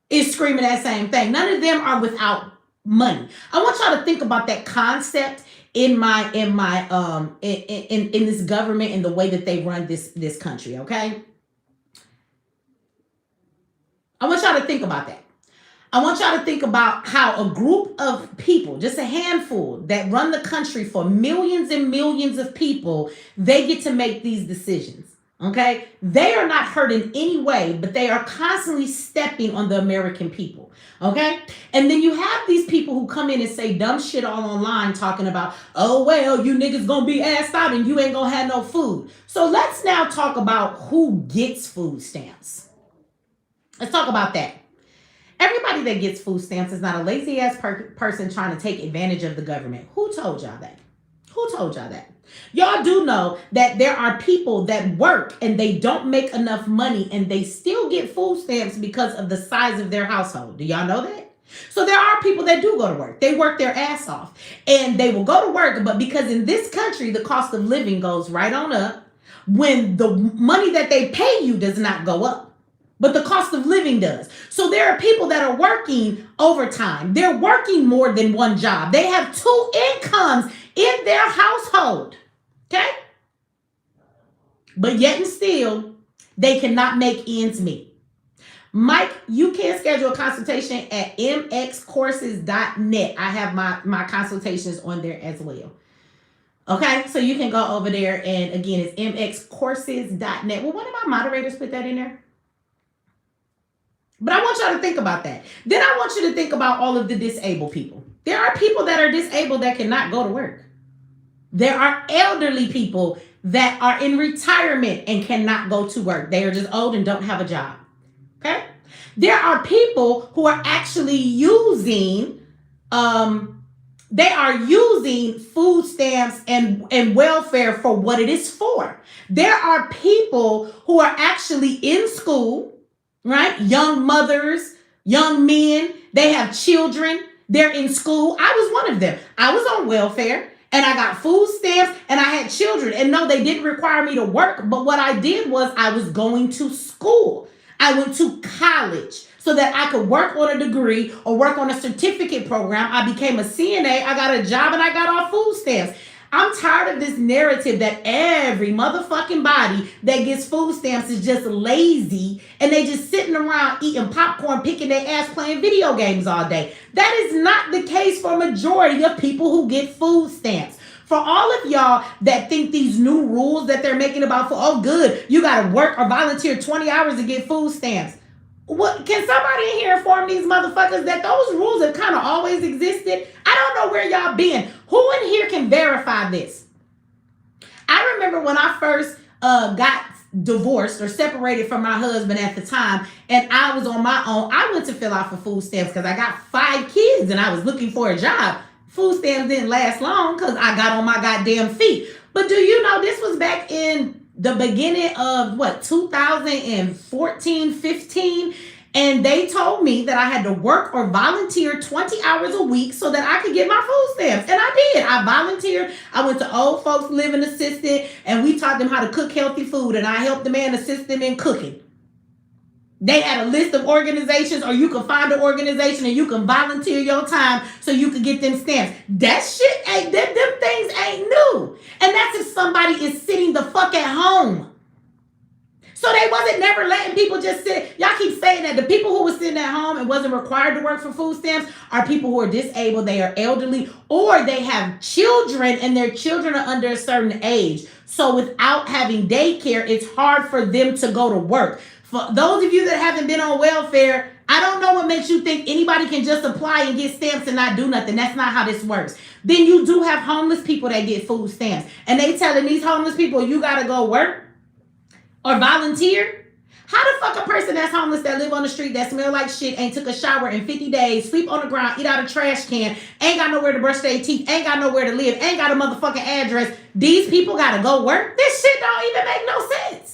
is screaming that same thing. None of them are without money. I want y'all to think about that concept in this government and the way that they run this country, okay? I want y'all to think about that. I want y'all to think about how a group of people, just a handful that run the country for millions and millions of people, they get to make these decisions. Okay, they are not hurt in any way, but they are constantly stepping on the American people. Okay, and then you have these people who come in and say dumb shit all online talking about, oh, well, you niggas gonna be assed out and you ain't gonna have no food. So let's now talk about who gets food stamps. Let's talk about that. Everybody that gets food stamps is not a lazy ass person trying to take advantage of the government. Who told y'all that? Who told y'all that? Y'all do know that there are people that work and they don't make enough money and they still get food stamps because of the size of their household. Do y'all know that? So there are people that do go to work. They work their ass off and they will go to work. But because in this country, the cost of living goes right on up, when the money that they pay you does not go up, but the cost of living does. So there are people that are working overtime. They're working more than one job. They have two incomes in their household. Okay? But yet and still, they cannot make ends meet. Mike, you can schedule a consultation at mxcourses.net. I have my consultations on there as well. Okay? So you can go over there, and again, it's mxcourses.net. Well, one of my moderators put that in there. But I want y'all to think about that. Then I want you to think about all of the disabled people. There are people that are disabled that cannot go to work. There are elderly people that are in retirement and cannot go to work. They are just old and don't have a job. Okay? There are people who are actually using, they are using food stamps and welfare for what it is for. There are people who are actually in school, right? Young mothers, young men, they have children, they're in school. I was one of them. I was on welfare and I got food stamps and I had children. And no, they didn't require me to work. But what I did was I was going to school. I went to college so that I could work on a degree or work on a certificate program. I became a CNA. I got a job and I got off food stamps. I'm tired of this narrative that every motherfucking body that gets food stamps is just lazy and they just sitting around eating popcorn, picking their ass, playing video games all day. That is not the case for a majority of people who get food stamps. For all of y'all that think these new rules that they're making about, oh good, you got to work or volunteer 20 hours to get food stamps. What, can somebody in here inform these motherfuckers that those rules have kind of always existed? I don't know where y'all been. Who in here can verify this? I remember when I first got divorced or separated from my husband at the time, and I was on my own. I went to fill out for food stamps because I got 5 kids and I was looking for a job. Food stamps didn't last long because I got on my goddamn feet. But do you know this was back in the beginning of 2014, 15, and they told me that I had to work or volunteer 20 hours a week so that I could get my food stamps. And I did. I volunteered. I went to old folks living assisted and we taught them how to cook healthy food, and I helped the man assist them in cooking. They had a list of organizations, or you can find an organization and you can volunteer your time so you can get them stamps. That shit ain't, them things ain't new. And that's if somebody is sitting the fuck at home. So they wasn't never letting people just sit. Y'all keep saying that. The people who were sitting at home and wasn't required to work for food stamps are people who are disabled, they are elderly, or they have children and their children are under a certain age. So without having daycare, it's hard for them to go to work. For those of you that haven't been on welfare, I don't know what makes you think anybody can just apply and get stamps and not do nothing. That's not how this works. Then you do have homeless people that get food stamps. And they telling these homeless people, you got to go work or volunteer. How the fuck a person that's homeless, that live on the street, that smell like shit, ain't took a shower in 50 days, sleep on the ground, eat out a trash can, ain't got nowhere to brush their teeth, ain't got nowhere to live, ain't got a motherfucking address. These people got to go work? This shit don't even make no sense.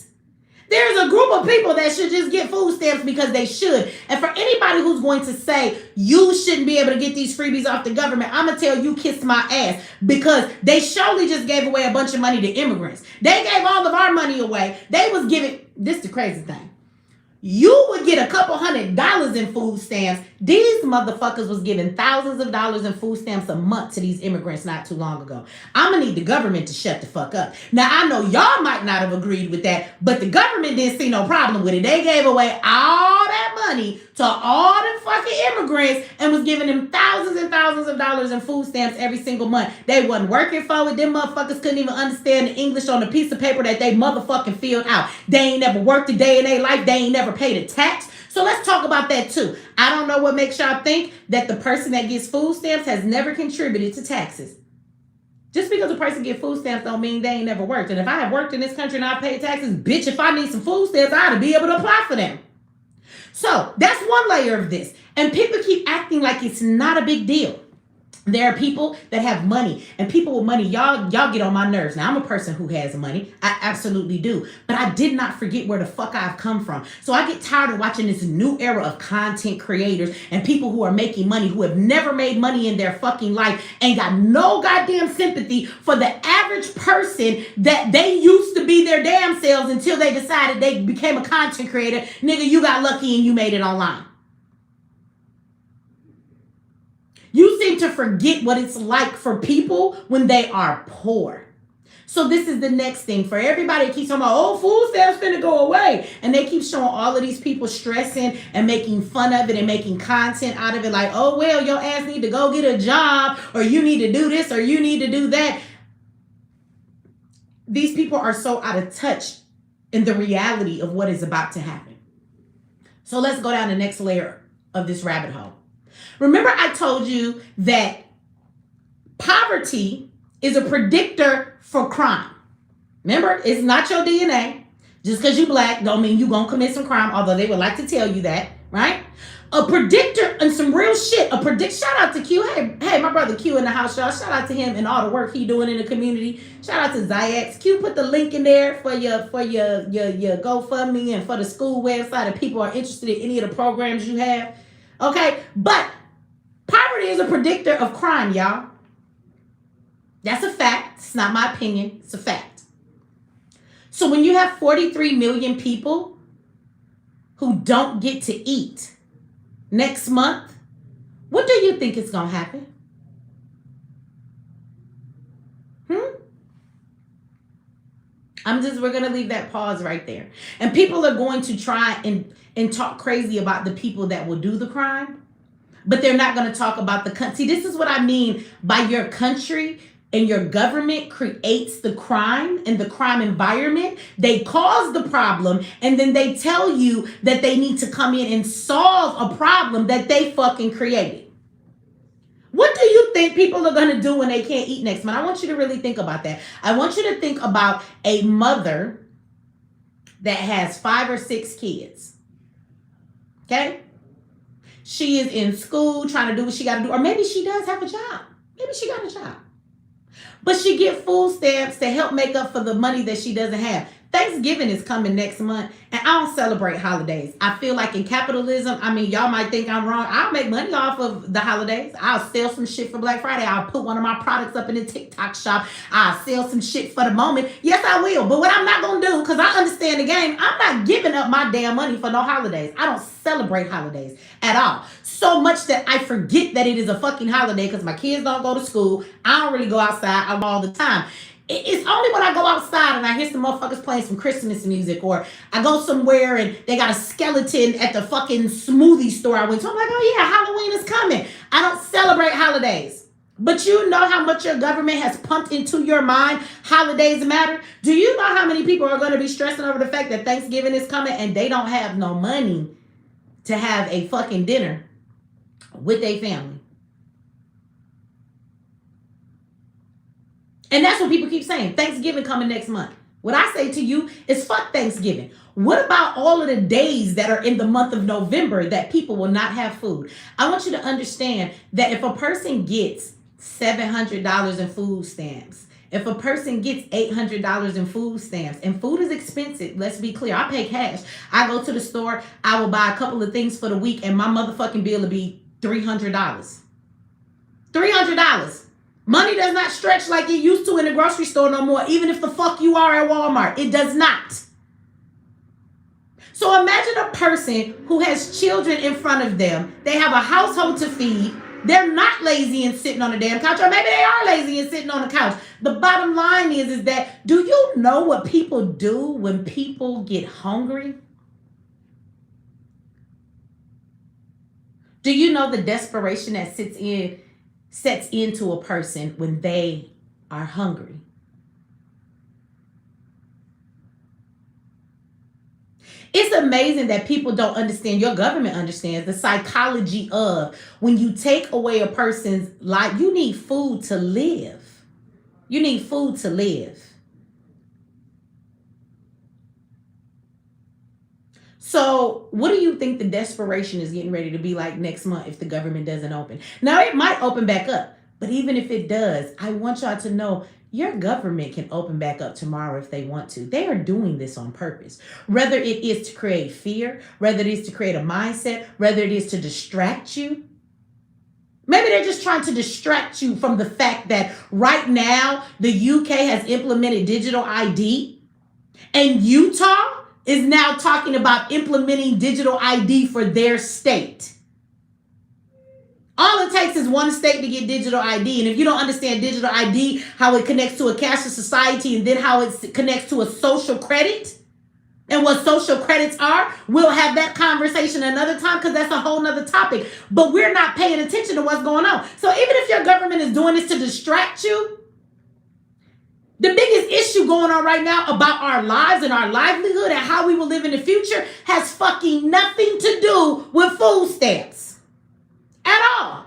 There's a group of people that should just get food stamps because they should. And for anybody who's going to say you shouldn't be able to get these freebies off the government, I'm going to tell you, kiss my ass. Because they surely just gave away a bunch of money to immigrants. They gave all of our money away. They was giving, this the crazy thing. You would get a couple $100 in food stamps. These motherfuckers was giving thousands of dollars in food stamps a month to these immigrants not too long ago. I'm going to need the government to shut the fuck up. Now, I know y'all might not have agreed with that, but the government didn't see no problem with it. They gave away all that money to all them fucking immigrants and was giving them thousands and thousands of dollars in food stamps every single month. They wasn't working for it. Them motherfuckers couldn't even understand the English on the piece of paper that they motherfucking filled out. They ain't never worked a day in their life. They ain't never paid a tax. So let's talk about that too. I don't know what makes y'all think that the person that gets food stamps has never contributed to taxes. Just because a person gets food stamps don't mean they ain't never worked. And if I have worked in this country and I paid taxes, bitch, if I need some food stamps, I ought to be able to apply for them. So that's one layer of this. And people keep acting like it's not a big deal. There are people that have money, and people with money, y'all get on my nerves. Now, I'm a person who has money. I absolutely do. But I did not forget where the fuck I've come from. So I get tired of watching this new era of content creators and people who are making money, who have never made money in their fucking life, and got no goddamn sympathy for the average person that they used to be their damn selves until they decided they became a content creator. Nigga, you got lucky and you made it online. You seem to forget what it's like for people when they are poor. So this is the next thing. For everybody that keeps talking about, oh, food stamps finna go away. And they keep showing all of these people stressing and making fun of it and making content out of it. Like, oh, well, your ass need to go get a job, or you need to do this, or you need to do that. These people are so out of touch in the reality of what is about to happen. So let's go down the next layer of this rabbit hole. Remember, I told you that poverty is a predictor for crime. Remember, it's not your DNA. Just because you're black don't mean you're going to commit some crime, although they would like to tell you that, right? A predictor and some real shit. Shout out to Q. Hey, my brother Q in the house, y'all. Shout out to him and all the work he doing in the community. Shout out to Zyx. Q, put the link in there for your GoFundMe and for the school website if people are interested in any of the programs you have. Okay, but poverty is a predictor of crime, y'all. That's a fact. It's not my opinion. It's a fact. So when you have 43 million people who don't get to eat next month, what do you think is going to happen? We're going to leave that pause right there. And people are going to try and talk crazy about the people that will do the crime, but they're not going to talk about the country. See, this is what I mean by your country and your government creates the crime and the crime environment. They cause the problem, and then they tell you that they need to come in and solve a problem that they fucking created. What do you think people are going to do when they can't eat next month? I want you to really think about that. I want you to think about a mother that has 5 or 6 kids. Okay? She is in school trying to do what she got to do. Or maybe she does have a job. Maybe she got a job. But she get food stamps to help make up for the money that she doesn't have. Thanksgiving is coming next month, and I don't celebrate holidays. I feel like in capitalism, y'all might think I'm wrong. I'll make money off of the holidays. I'll sell some shit for Black Friday. I'll put one of my products up in the TikTok shop. I'll sell some shit for the moment. Yes, I will. But what I'm not going to do, because I understand the game, I'm not giving up my damn money for no holidays. I don't celebrate holidays at all. So much that I forget that it is a fucking holiday because my kids don't go to school. I don't really go outside. I'm all the time. It's only when I go outside and I hear some motherfuckers playing some Christmas music, or I go somewhere and they got a skeleton at the fucking smoothie store I went to. I'm like, oh yeah, Halloween is coming. I don't celebrate holidays. But you know how much your government has pumped into your mind holidays matter? Do you know how many people are going to be stressing over the fact that Thanksgiving is coming and they don't have no money to have a fucking dinner with their family. And that's what people keep saying. Thanksgiving coming next month. What I say to you is fuck Thanksgiving. What about all of the days that are in the month of November that people will not have food? I want you to understand that if a person gets $700 in food stamps, if a person gets $800 in food stamps, and food is expensive, let's be clear. I pay cash. I go to the store, I will buy a couple of things for the week, and my motherfucking bill will be $300. $300. Money does not stretch like it used to in the grocery store no more, even if the fuck you are at Walmart. It does not. So imagine a person who has children in front of them. They have a household to feed. They're not lazy and sitting on the damn couch, or maybe they are lazy and sitting on the couch. The bottom line is that, do you know what people do when people get hungry? Do you know the desperation that sets into a person when they are hungry? It's amazing that people don't understand. Your government understands the psychology of when you take away a person's life. You need food to live. You need food to live. So what do you think the desperation is getting ready to be like next month if the government doesn't open? Now, it might open back up, but even if it does, I want y'all to know your government can open back up tomorrow if they want to. They are doing this on purpose. Whether it is to create fear, whether it is to create a mindset, whether it is to distract you. Maybe they're just trying to distract you from the fact that right now the UK has implemented digital ID, and Utah is now talking about implementing digital ID for their state. All it takes is one state to get digital ID. And if you don't understand digital ID, how it connects to a cashless society, and then how it connects to a social credit and what social credits are, we'll have that conversation another time, because that's a whole nother topic. But we're not paying attention to what's going on. So even if your government is doing this to distract you, the biggest issue going on right now about our lives and our livelihood and how we will live in the future has fucking nothing to do with food stamps at all.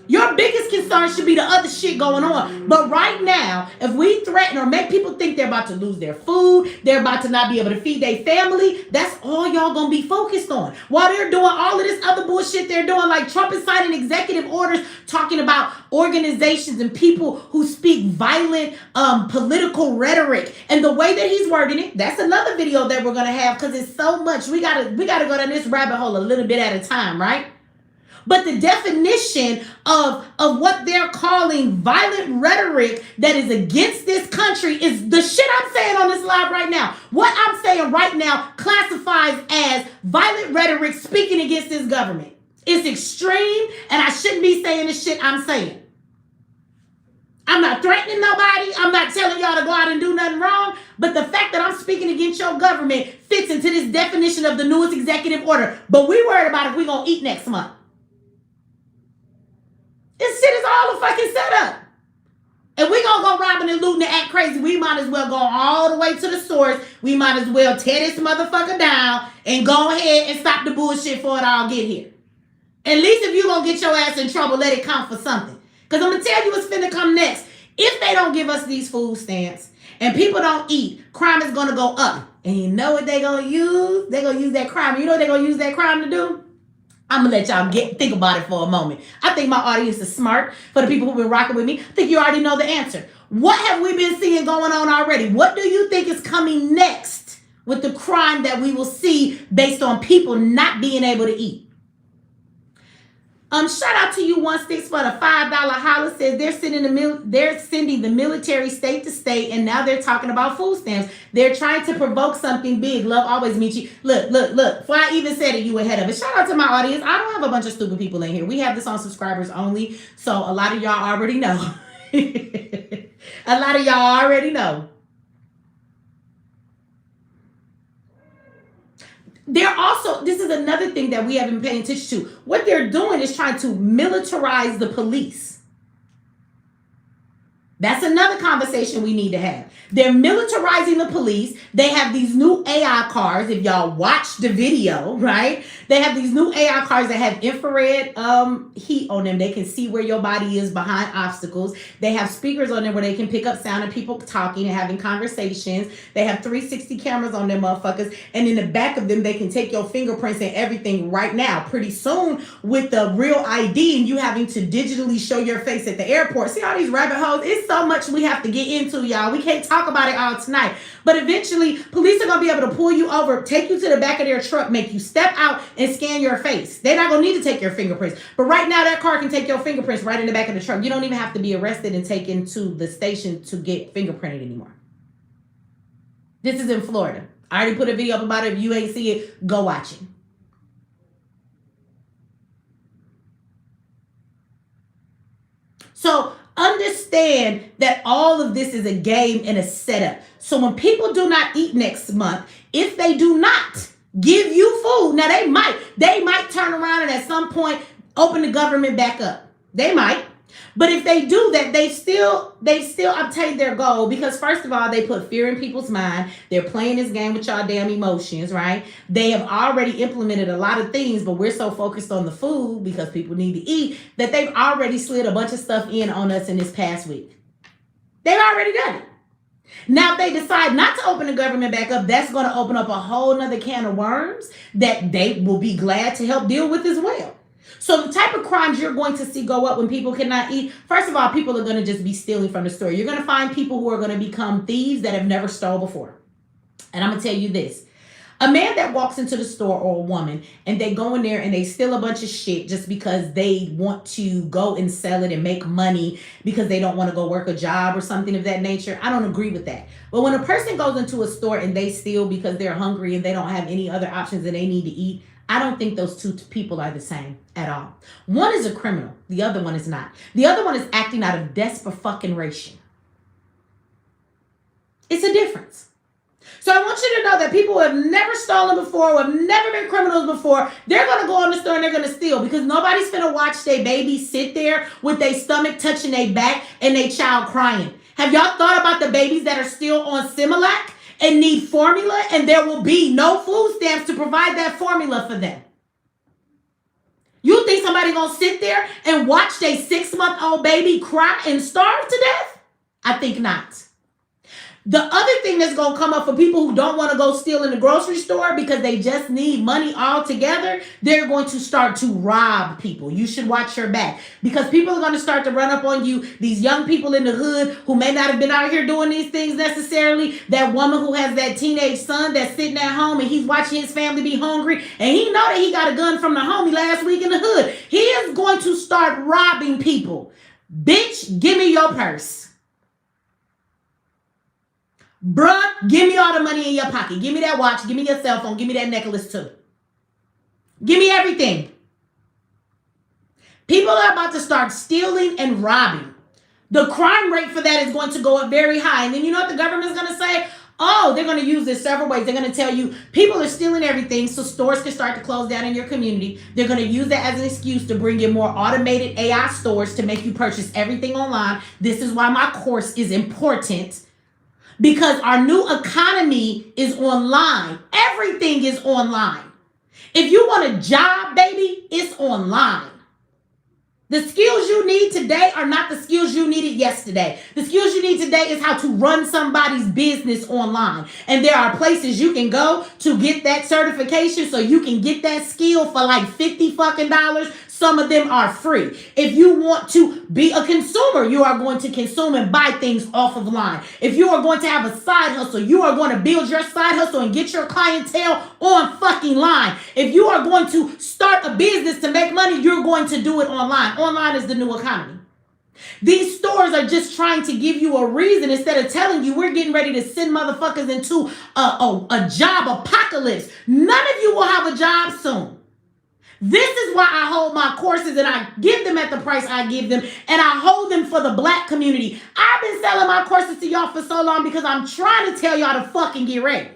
Your biggest concern should be the other shit going on. But right now, if we threaten or make people think they're about to lose their food, they're about to not be able to feed their family, that's all y'all gonna be focused on. While they're doing all of this other bullshit they're doing, like Trump is signing executive orders talking about organizations and people who speak violent political rhetoric. And the way that he's wording it, that's another video that we're gonna have, because it's so much. We gotta go down this rabbit hole a little bit at a time, right? But the definition of what they're calling violent rhetoric that is against this country is the shit I'm saying on this live right now. What I'm saying right now classifies as violent rhetoric speaking against this government. It's extreme, and I shouldn't be saying the shit I'm saying. I'm not threatening nobody. I'm not telling y'all to go out and do nothing wrong. But the fact that I'm speaking against your government fits into this definition of the newest executive order. But we worried about if we're going to eat next month. This shit is all a fucking setup. And we gonna go robbing and looting and act crazy. We might as well go all the way to the source. We might as well tear this motherfucker down and go ahead and stop the bullshit before it all get here. At least if you gonna get your ass in trouble, let it count for something. Because I'm gonna tell you what's finna come next. If they don't give us these food stamps and people don't eat, crime is gonna go up. And you know what they gonna use? They gonna use that crime. You know what they gonna use that crime to do? I'm going to let y'all think about it for a moment. I think my audience is smart. For the people who've been rocking with me, I think you already know the answer. What have we been seeing going on already? What do you think is coming next with the crime that we will see based on people not being able to eat? Shout out to you 16 for the $5 holler. Says they're sending the military state to state, and now they're talking about food stamps. They're trying to provoke something big. Love always meet you. Look. Before I even said it, you ahead of it. Shout out to my audience. I don't have a bunch of stupid people in here. We have this on subscribers only, so a lot of y'all already know. A lot of y'all already know. They're also, this is another thing that we haven't been paying attention to. What they're doing is trying to militarize the police. That's another conversation we need to have. They're militarizing the police. They have these new AI cars. If y'all watch the video, right? They have these new AI cars that have infrared heat on them. They can see where your body is behind obstacles. They have speakers on them where they can pick up sound of people talking and having conversations. They have 360 cameras on them motherfuckers. And in the back of them, they can take your fingerprints and everything right now. Pretty soon, with the real ID and you having to digitally show your face at the airport. See all these rabbit holes? It's so much we have to get into, y'all. We can't talk about it all tonight. But eventually, police are going to be able to pull you over, take you to the back of their truck, make you step out and scan your face. They're not going to need to take your fingerprints. But right now, that car can take your fingerprints right in the back of the truck. You don't even have to be arrested and taken to the station to get fingerprinted anymore. This is in Florida. I already put a video up about it. If you ain't see it, go watch it. So understand that all of this is a game and a setup. So when people do not eat next month, if they do not give you food, now they might turn around and at some point open the government back up. They might. But if they do that, they still obtain their goal, because first of all, they put fear in people's mind. They're playing this game with y'all damn emotions, right? They have already implemented a lot of things, but we're so focused on the food because people need to eat that they've already slid a bunch of stuff in on us in this past week. They've already done it. Now, if they decide not to open the government back up, that's going to open up a whole nother can of worms that they will be glad to help deal with as well. So the type of crimes you're going to see go up when people cannot eat, first of all, people are going to just be stealing from the store. You're going to find people who are going to become thieves that have never stole before. And I'm going to tell you this. A man that walks into the store, or a woman, and they go in there and they steal a bunch of shit just because they want to go and sell it and make money because they don't want to go work a job or something of that nature, I don't agree with that. But when a person goes into a store and they steal because they're hungry and they don't have any other options and they need to eat, I don't think those two people are the same at all. One is a criminal. The other one is not. The other one is acting out of desperate fucking ration. It's a difference. So I want you to know that people who have never stolen before, who have never been criminals before, they're going to go in the store and they're going to steal, because nobody's going to watch their baby sit there with their stomach touching their back and their child crying. Have y'all thought about the babies that are still on Similac and need formula, and there will be no food stamps to provide that formula for them? You think somebody gonna sit there and watch their 6-month-old baby cry and starve to death? I think not. The other thing that's going to come up for people who don't want to go steal in the grocery store because they just need money altogether, they're going to start to rob people. You should watch your back, because people are going to start to run up on you. These young people in the hood who may not have been out here doing these things necessarily. That woman who has that teenage son that's sitting at home and he's watching his family be hungry, and he know that he got a gun from the homie last week in the hood. He is going to start robbing people. Bitch, give me your purse. Bruh, give me all the money in your pocket. Give me that watch. Give me your cell phone. Give me that necklace too. Give me everything. People are about to start stealing and robbing. The crime rate for that is going to go up very high. And then you know what the government's going to say? Oh, they're going to use this several ways. They're going to tell you people are stealing everything, so stores can start to close down in your community. They're going to use that as an excuse to bring in more automated AI stores to make you purchase everything online. This is why my course is important. Because our new economy is online. Everything is online. If you want a job, baby, it's online. The skills you need today are not the skills you needed yesterday. The skills you need today is how to run somebody's business online. And there are places you can go to get that certification so you can get that skill for like $50 fucking dollars. Some of them are free. If you want to be a consumer, you are going to consume and buy things off of line. If you are going to have a side hustle, you are going to build your side hustle and get your clientele on fucking line. If you are going to start a business to make money, you're going to do it online. Online is the new economy. These stores are just trying to give you a reason instead of telling you we're getting ready to send motherfuckers into a job apocalypse. None of you will have a job soon. This is why I hold my courses and I give them at the price I give them, and I hold them for the black community. I've been selling my courses to y'all for so long because I'm trying to tell y'all to fucking get ready.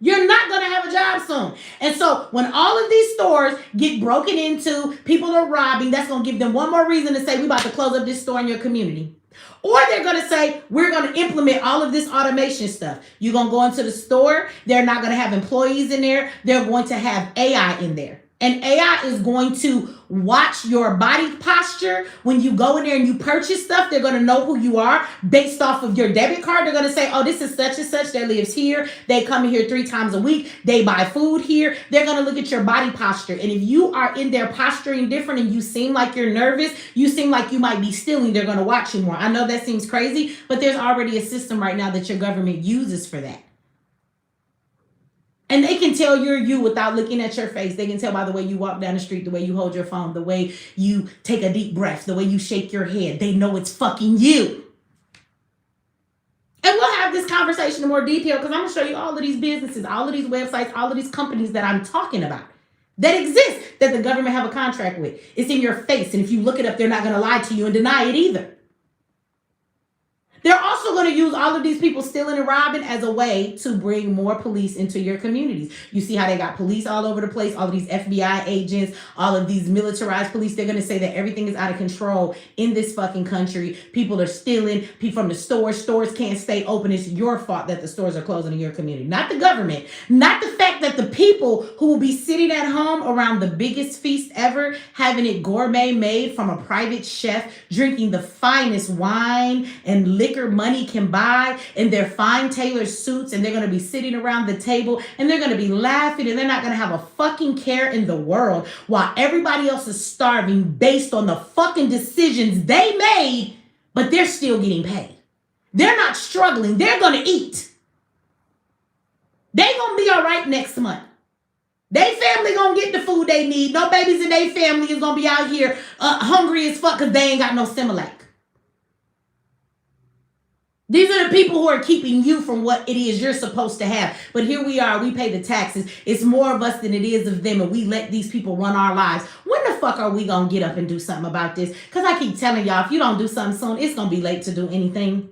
You're not going to have a job soon. And so when all of these stores get broken into, people are robbing, that's going to give them one more reason to say, we about to close up this store in your community. Or they're going to say, we're going to implement all of this automation stuff. You're going to go into the store. They're not going to have employees in there. They're going to have AI in there. And AI is going to watch your body posture. When you go in there and you purchase stuff, they're going to know who you are based off of your debit card. They're going to say, oh, this is such and such that lives here. They come in here 3 times a week. They buy food here. They're going to look at your body posture. And if you are in there posturing different and you seem like you're nervous, you seem like you might be stealing, they're going to watch you more. I know that seems crazy, but there's already a system right now that your government uses for that. And they can tell you're you without looking at your face. They can tell by the way you walk down the street, the way you hold your phone, the way you take a deep breath, the way you shake your head. They know it's fucking you. And we'll have this conversation in more detail because I'm going to show you all of these businesses, all of these websites, all of these companies that I'm talking about that exist, that the government have a contract with. It's in your face. And if you look it up, they're not going to lie to you and deny it either. They're also going to use all of these people stealing and robbing as a way to bring more police into your communities. You see how they got police all over the place, all of these FBI agents, all of these militarized police. They're going to say that everything is out of control in this fucking country. People are stealing from the stores. Stores can't stay open. It's your fault that the stores are closing in your community, not the government, not the fact that the people who will be sitting at home around the biggest feast ever, having it gourmet made from a private chef, drinking the finest wine and liquor money can buy in their fine tailored suits, and they're going to be sitting around the table and they're going to be laughing and they're not going to have a fucking care in the world while everybody else is starving based on the fucking decisions they made, but they're still getting paid. They're not struggling. They're going to eat. They're going to be all right next month. They family going to get the food they need. No babies in their family is going to be out here hungry as fuck because they ain't got no Similac. These are the people who are keeping you from what it is you're supposed to have. But here we are. We pay the taxes. It's more of us than it is of them. And we let these people run our lives. When the fuck are we going to get up and do something about this? Because I keep telling y'all, if you don't do something soon, it's going to be late to do anything.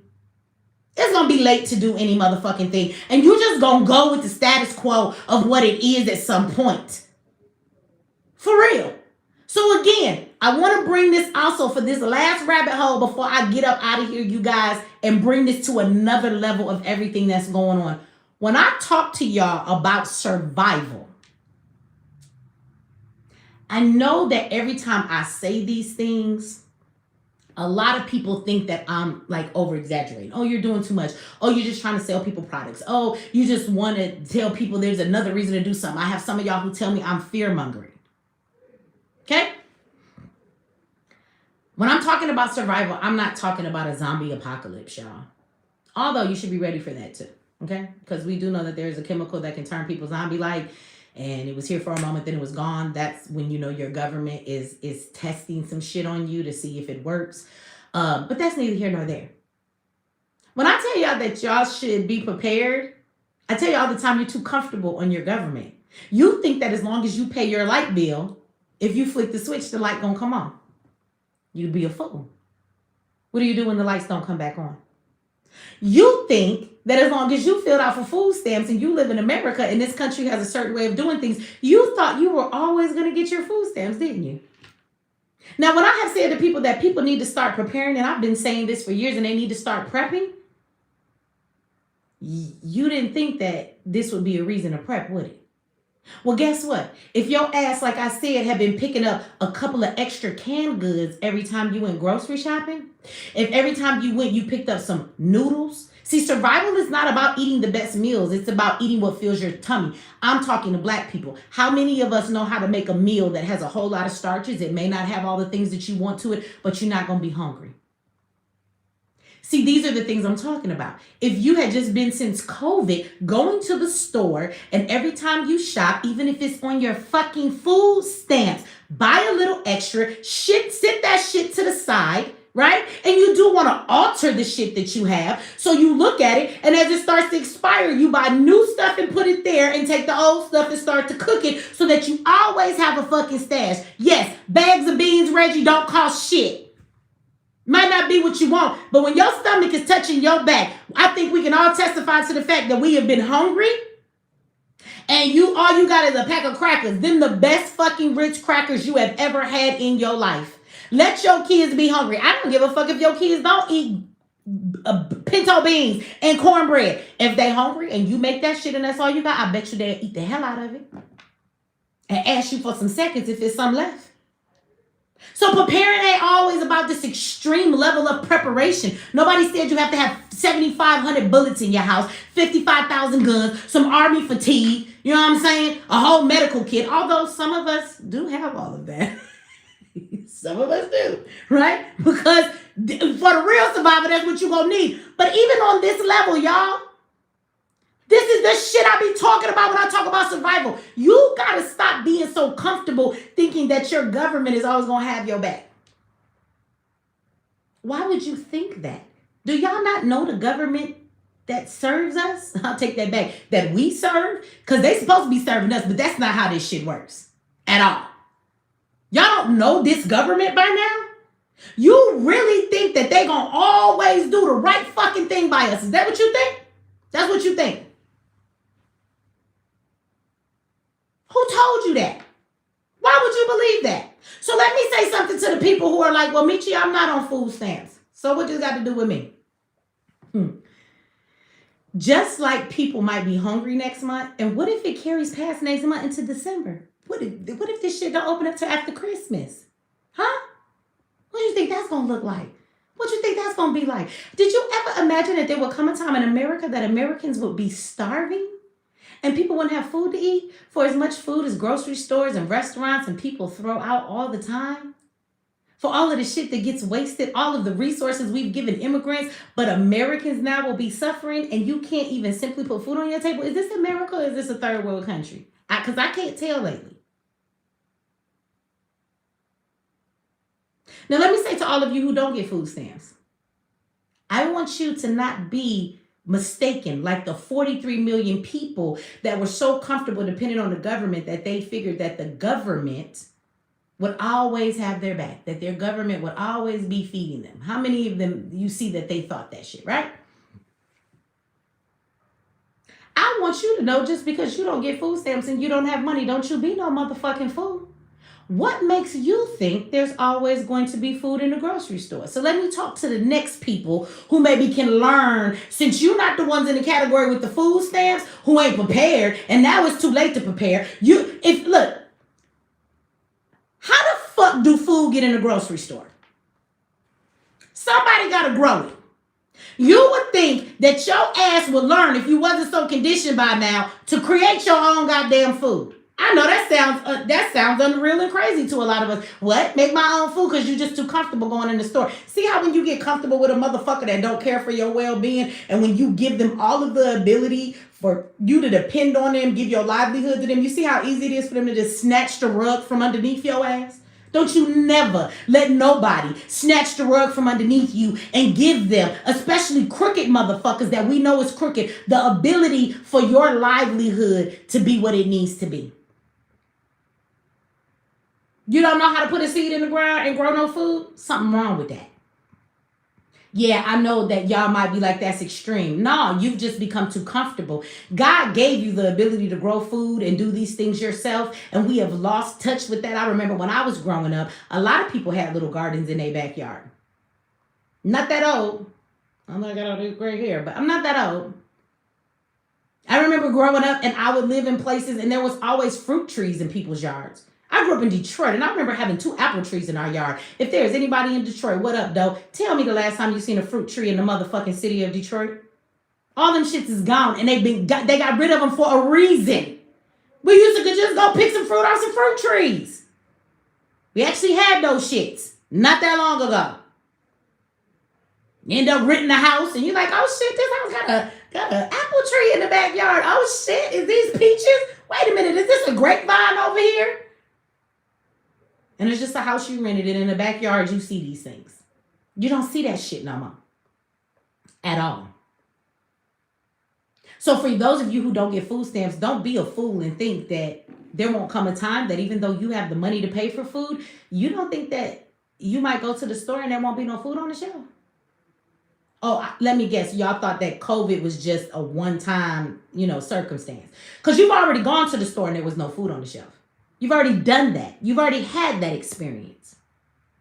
It's going to be late to do any motherfucking thing. And you just going to go with the status quo of what it is at some point. For real. So again, I want to bring this also for this last rabbit hole before I get up out of here, you guys, and bring this to another level of everything that's going on. When I talk to y'all about survival, I know that every time I say these things, a lot of people think that I'm like over exaggerating. Oh, you're doing too much. Oh, you're just trying to sell people products. Oh, you just want to tell people there's another reason to do something. I have some of y'all who tell me I'm fear mongering. Okay? When I'm talking about survival, I'm not talking about a zombie apocalypse, y'all. Although you should be ready for that too. Okay? Because we do know that there's a chemical that can turn people zombie-like, and it was here for a moment, then it was gone. That's when you know your government is testing some shit on you to see if it works. But that's neither here nor there. When I tell y'all that y'all should be prepared, I tell you all the time you're too comfortable on your government. You think that as long as you pay your light bill, if you flick the switch, the light gonna come on. You'd be a fool. What do you do when the lights don't come back on? You think that as long as you filled out for food stamps and you live in America and this country has a certain way of doing things, you thought you were always going to get your food stamps, didn't you? Now, when I have said to people that people need to start preparing, and I've been saying this for years, and they need to start prepping, you didn't think that this would be a reason to prep, would it? Well, guess what? If your ass, like I said, had been picking up a couple of extra canned goods every time you went grocery shopping, if every time you went, you picked up some noodles. See, survival is not about eating the best meals. It's about eating what fills your tummy. I'm talking to Black people. How many of us know how to make a meal that has a whole lot of starches? It may not have all the things that you want to it, but you're not going to be hungry. See, these are the things I'm talking about. If you had just been since COVID going to the store and every time you shop, even if it's on your fucking food stamps, buy a little extra, sit that shit to the side, right? And you do want to alter the shit that you have. So you look at it, and as it starts to expire, you buy new stuff and put it there and take the old stuff and start to cook it so that you always have a fucking stash. Yes, bags of beans, Reggie, don't cost shit. Might not be what you want, but when your stomach is touching your back, I think we can all testify to the fact that we have been hungry And all you got is a pack of crackers. Them the best fucking rich crackers you have ever had in your life. Let your kids be hungry. I don't give a fuck if your kids don't eat pinto beans and cornbread. If they hungry and you make that shit and that's all you got, I bet you they'll eat the hell out of it and ask you for some seconds if there's some left. So preparing ain't always about this extreme level of preparation. Nobody said you have to have 7,500 bullets in your house, 55,000 guns, some army fatigue, you know what I'm saying? A whole medical kit, although some of us do have all of that. Some of us do, right? Because for the real survivor, that's what you're going to need. But even on this level, y'all, this is the shit I be talking about when I talk about survival. You got to stop being so comfortable thinking that your government is always going to have your back. Why would you think that? Do y'all not know the government that serves us? I'll take that back. That we serve? Because they supposed to be serving us, but that's not how this shit works at all. Y'all don't know this government by now? You really think that they going to always do the right fucking thing by us? Is that what you think? That's what you think. Who told you that? Why would you believe that? So let me say something to the people who are like, well, Michi, I'm not on food stamps. So what this got to do with me? Just like people might be hungry next month, and what if it carries past next month into December? What if this shit don't open up till after Christmas? Huh? What do you think that's going to look like? What do you think that's going to be like? Did you ever imagine that there would come a time in America that Americans would be starving and people wouldn't have food to eat for as much food as grocery stores and restaurants and people throw out all the time? For all of the shit that gets wasted, all of the resources we've given immigrants, but Americans now will be suffering and you can't even simply put food on your table? Is this America or is this a third world country? Because I can't tell lately. Now, let me say to all of you who don't get food stamps, I want you to not be mistaken like the 43 million people that were so comfortable depending on the government that they figured that the government would always have their back, that their government would always be feeding them. How many of them you see that they thought that shit, right? I want you to know just because you don't get food stamps and you don't have money, don't you be no motherfucking fool. What makes you think there's always going to be food in the grocery store? So let me talk to the next people who maybe can learn, since you're not the ones in the category with the food stamps who ain't prepared, and now it's too late to prepare. Look, how the fuck do food get in the grocery store? Somebody gotta grow it. You would think that your ass would learn if you wasn't so conditioned by now to create your own goddamn food. I know that sounds unreal and crazy to a lot of us. What? Make my own food because you're just too comfortable going in the store. See how when you get comfortable with a motherfucker that don't care for your well-being, and when you give them all of the ability for you to depend on them, give your livelihood to them, you see how easy it is for them to just snatch the rug from underneath your ass? Don't you never let nobody snatch the rug from underneath you and give them, especially crooked motherfuckers that we know is crooked, the ability for your livelihood to be what it needs to be. You don't know how to put a seed in the ground and grow no food? Something wrong with that. Yeah, I know that y'all might be like, that's extreme. No, you've just become too comfortable. God gave you the ability to grow food and do these things yourself, and we have lost touch with that. I remember when I was growing up, a lot of people had little gardens in their backyard. Not that old. I'm not got all this gray hair, but I'm not that old. I remember growing up and I would live in places and there was always fruit trees in people's yards. I grew up in Detroit, and I remember having 2 apple trees in our yard. If there's anybody in Detroit, what up, though? Tell me the last time you seen a fruit tree in the motherfucking city of Detroit. All them shits is gone, and they got rid of them for a reason. We used to could just go pick some fruit off some fruit trees. We actually had those shits not that long ago. You end up renting a house, and you're like, oh shit, this house got an apple tree in the backyard. Oh shit, is these peaches? Wait a minute, is this a grapevine over here? And it's just a house you rented, and in the backyard, you see these things. You don't see that shit no more. At all. So for those of you who don't get food stamps, don't be a fool and think that there won't come a time that even though you have the money to pay for food, you don't think that you might go to the store and there won't be no food on the shelf. Oh, let me guess. Y'all thought that COVID was just a one-time, circumstance. Because you've already gone to the store and there was no food on the shelf. You've already done that. You've already had that experience.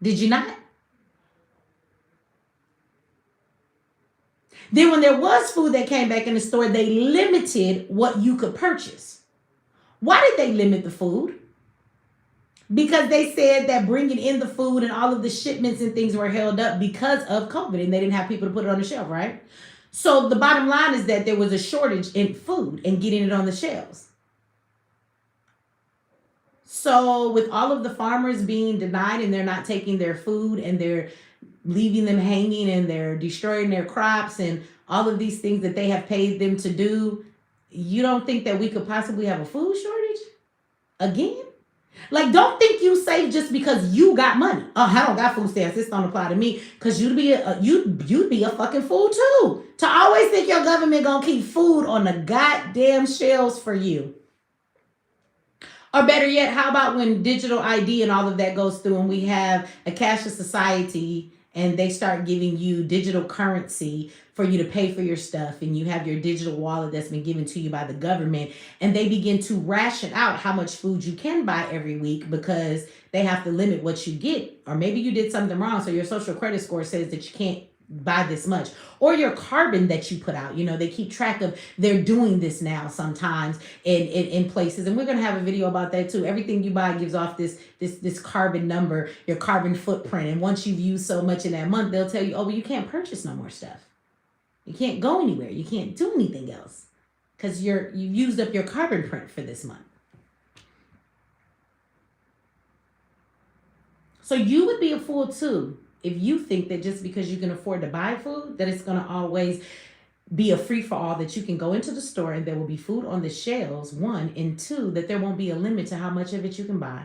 Did you not? Then when there was food that came back in the store, they limited what you could purchase. Why did they limit the food? Because they said that bringing in the food and all of the shipments and things were held up because of COVID and they didn't have people to put it on the shelf, right? So the bottom line is that there was a shortage in food and getting it on the shelves. So with all of the farmers being denied and they're not taking their food and they're leaving them hanging and they're destroying their crops and all of these things that they have paid them to do, you don't think that we could possibly have a food shortage again? Like, don't think you safe just because you got money. Oh, I don't got food stamps. This don't apply to me. Because you'd be a fucking fool too. To always think your government gonna keep food on the goddamn shelves for you. Or better yet, how about when digital ID and all of that goes through and we have a cashless society and they start giving you digital currency for you to pay for your stuff and you have your digital wallet that's been given to you by the government and they begin to ration out how much food you can buy every week because they have to limit what you get. Or maybe you did something wrong so your social credit score says that you can't buy this much, or your carbon that you put out. They keep track of, they're doing this now sometimes in places, and we're going to have a video about that too. Everything you buy gives off this carbon number, your carbon footprint, and once you've used so much in that month, they'll tell you, oh, well, you can't purchase no more stuff, you can't go anywhere, you can't do anything else because you've used up your carbon print for this month. So you would be a fool too if you think that just because you can afford to buy food, that it's going to always be a free-for-all, that you can go into the store and there will be food on the shelves, one, and two, that there won't be a limit to how much of it you can buy.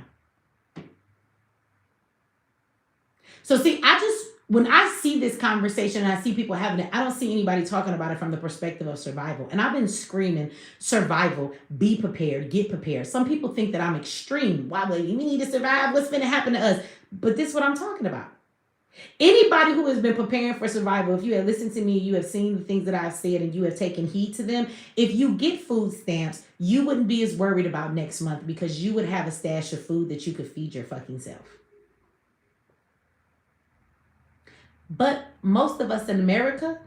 So see, when I see this conversation and I see people having it, I don't see anybody talking about it from the perspective of survival. And I've been screaming survival, be prepared, get prepared. Some people think that I'm extreme. Why would we need to survive? What's going to happen to us? But this is what I'm talking about. Anybody who has been preparing for survival, if you have listened to me, you have seen the things that I've said and you have taken heed to them. If you get food stamps, you wouldn't be as worried about next month because you would have a stash of food that you could feed your fucking self. But most of us in America,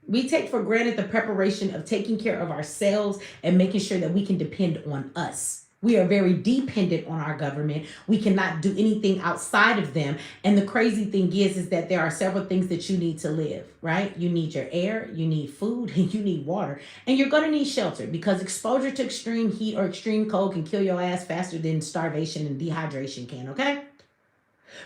we take for granted the preparation of taking care of ourselves and making sure that we can depend on us. We are very dependent on our government. We cannot do anything outside of them. And the crazy thing is that there are several things that you need to live, right? You need your air, you need food, and you need water. And you're going to need shelter because exposure to extreme heat or extreme cold can kill your ass faster than starvation and dehydration can, okay?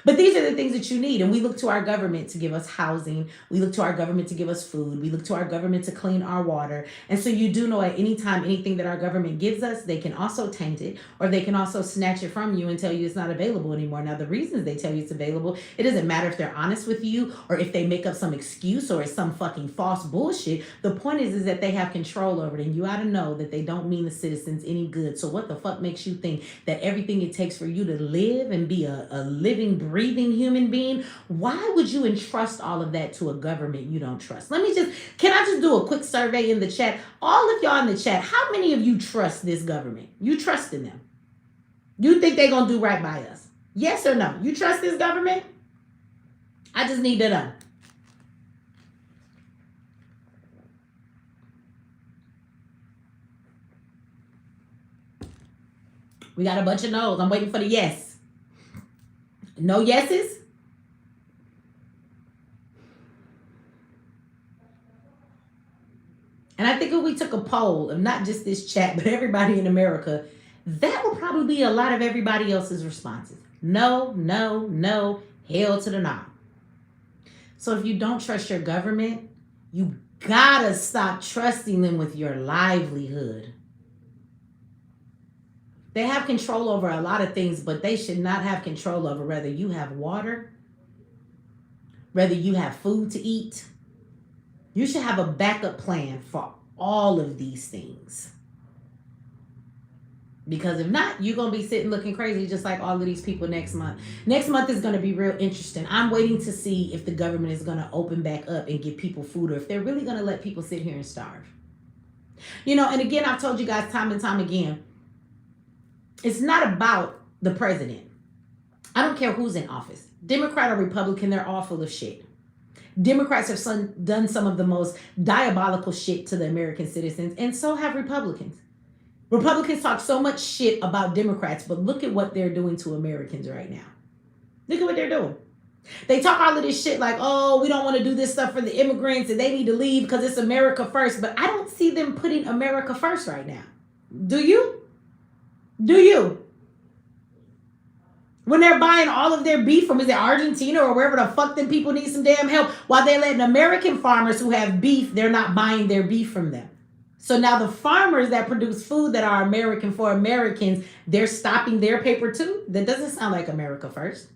But these are the things that you need. And we look to our government to give us housing. We look to our government to give us food. We look to our government to clean our water. And so you do know at any time, anything that our government gives us, they can also taint it or they can also snatch it from you and tell you it's not available anymore. Now, the reasons they tell you it's available, it doesn't matter if they're honest with you or if they make up some excuse or it's some fucking false bullshit. The point is that they have control over it. And you ought to know that they don't mean the citizens any good. So what the fuck makes you think that everything it takes for you to live and be a living, breathing human being, why would you entrust all of that to a government you don't trust? Can I just do a quick survey in the chat? All of y'all in the chat, how many of you trust this government? You trust in them? You think they're going to do right by us? Yes or no? You trust this government? I just need to know. We got a bunch of no's. I'm waiting for the yes. No yeses? And I think if we took a poll of not just this chat, but everybody in America, that would probably be a lot of everybody else's responses. No, no, no, hell to the no. So if you don't trust your government, you gotta stop trusting them with your livelihood. They have control over a lot of things, but they should not have control over whether you have water, whether you have food to eat. You should have a backup plan for all of these things. Because if not, you're going to be sitting looking crazy just like all of these people next month. Next month is going to be real interesting. I'm waiting to see if the government is going to open back up and give people food, or if they're really going to let people sit here and starve. And again, I've told you guys time and time again, it's not about the president. I don't care who's in office. Democrat or Republican, they're all full of shit. Democrats have done some of the most diabolical shit to the American citizens, and so have Republicans. Republicans talk so much shit about Democrats, but look at what they're doing to Americans right now. Look at what they're doing. They talk all of this shit like, oh, we don't want to do this stuff for the immigrants and they need to leave because it's America first. But I don't see them putting America first right now. Do you? Do you? When they're buying all of their beef from, is it Argentina or wherever the fuck them people need some damn help, while they're letting American farmers who have beef, they're not buying their beef from them. So now the farmers that produce food that are American for Americans, they're stopping their paper too? That doesn't sound like America first.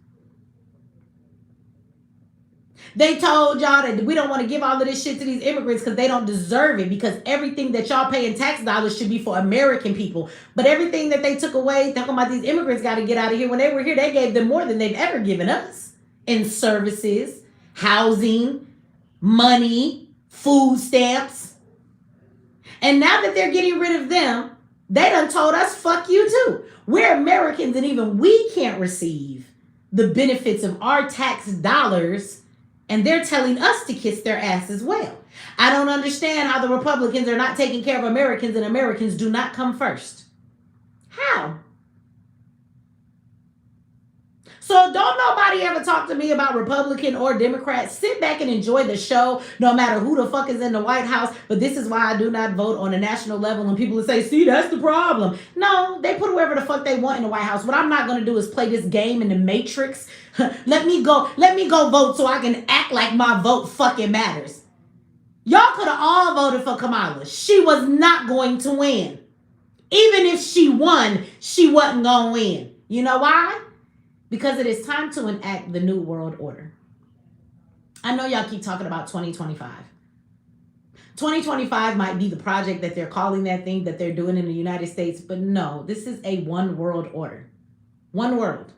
They told y'all that we don't want to give all of this shit to these immigrants because they don't deserve it, because everything that y'all pay in tax dollars should be for American people. But everything that they took away, talking about these immigrants got to get out of here. When they were here, they gave them more than they've ever given us in services, housing, money, food stamps. And now that they're getting rid of them, they done told us, fuck you too. We're Americans and even we can't receive the benefits of our tax dollars. And they're telling us to kiss their ass as well. I don't understand how the Republicans are not taking care of Americans and Americans do not come first. How? So don't nobody ever talk to me about Republican or Democrat. Sit back and enjoy the show, no matter who the fuck is in the White House. But this is why I do not vote on a national level. And people will say, see, that's the problem. No, they put whoever the fuck they want in the White House. What I'm not going to do is play this game in the Matrix. Let me go vote so I can act like my vote fucking matters. Y'all could have all voted for Kamala. She was not going to win. Even if she won, she wasn't going to win. You know why? Because it is time to enact the new world order. I know y'all keep talking about 2025. 2025 might be the project that they're calling that thing that they're doing in the United States, but no, this is a one world order. One world.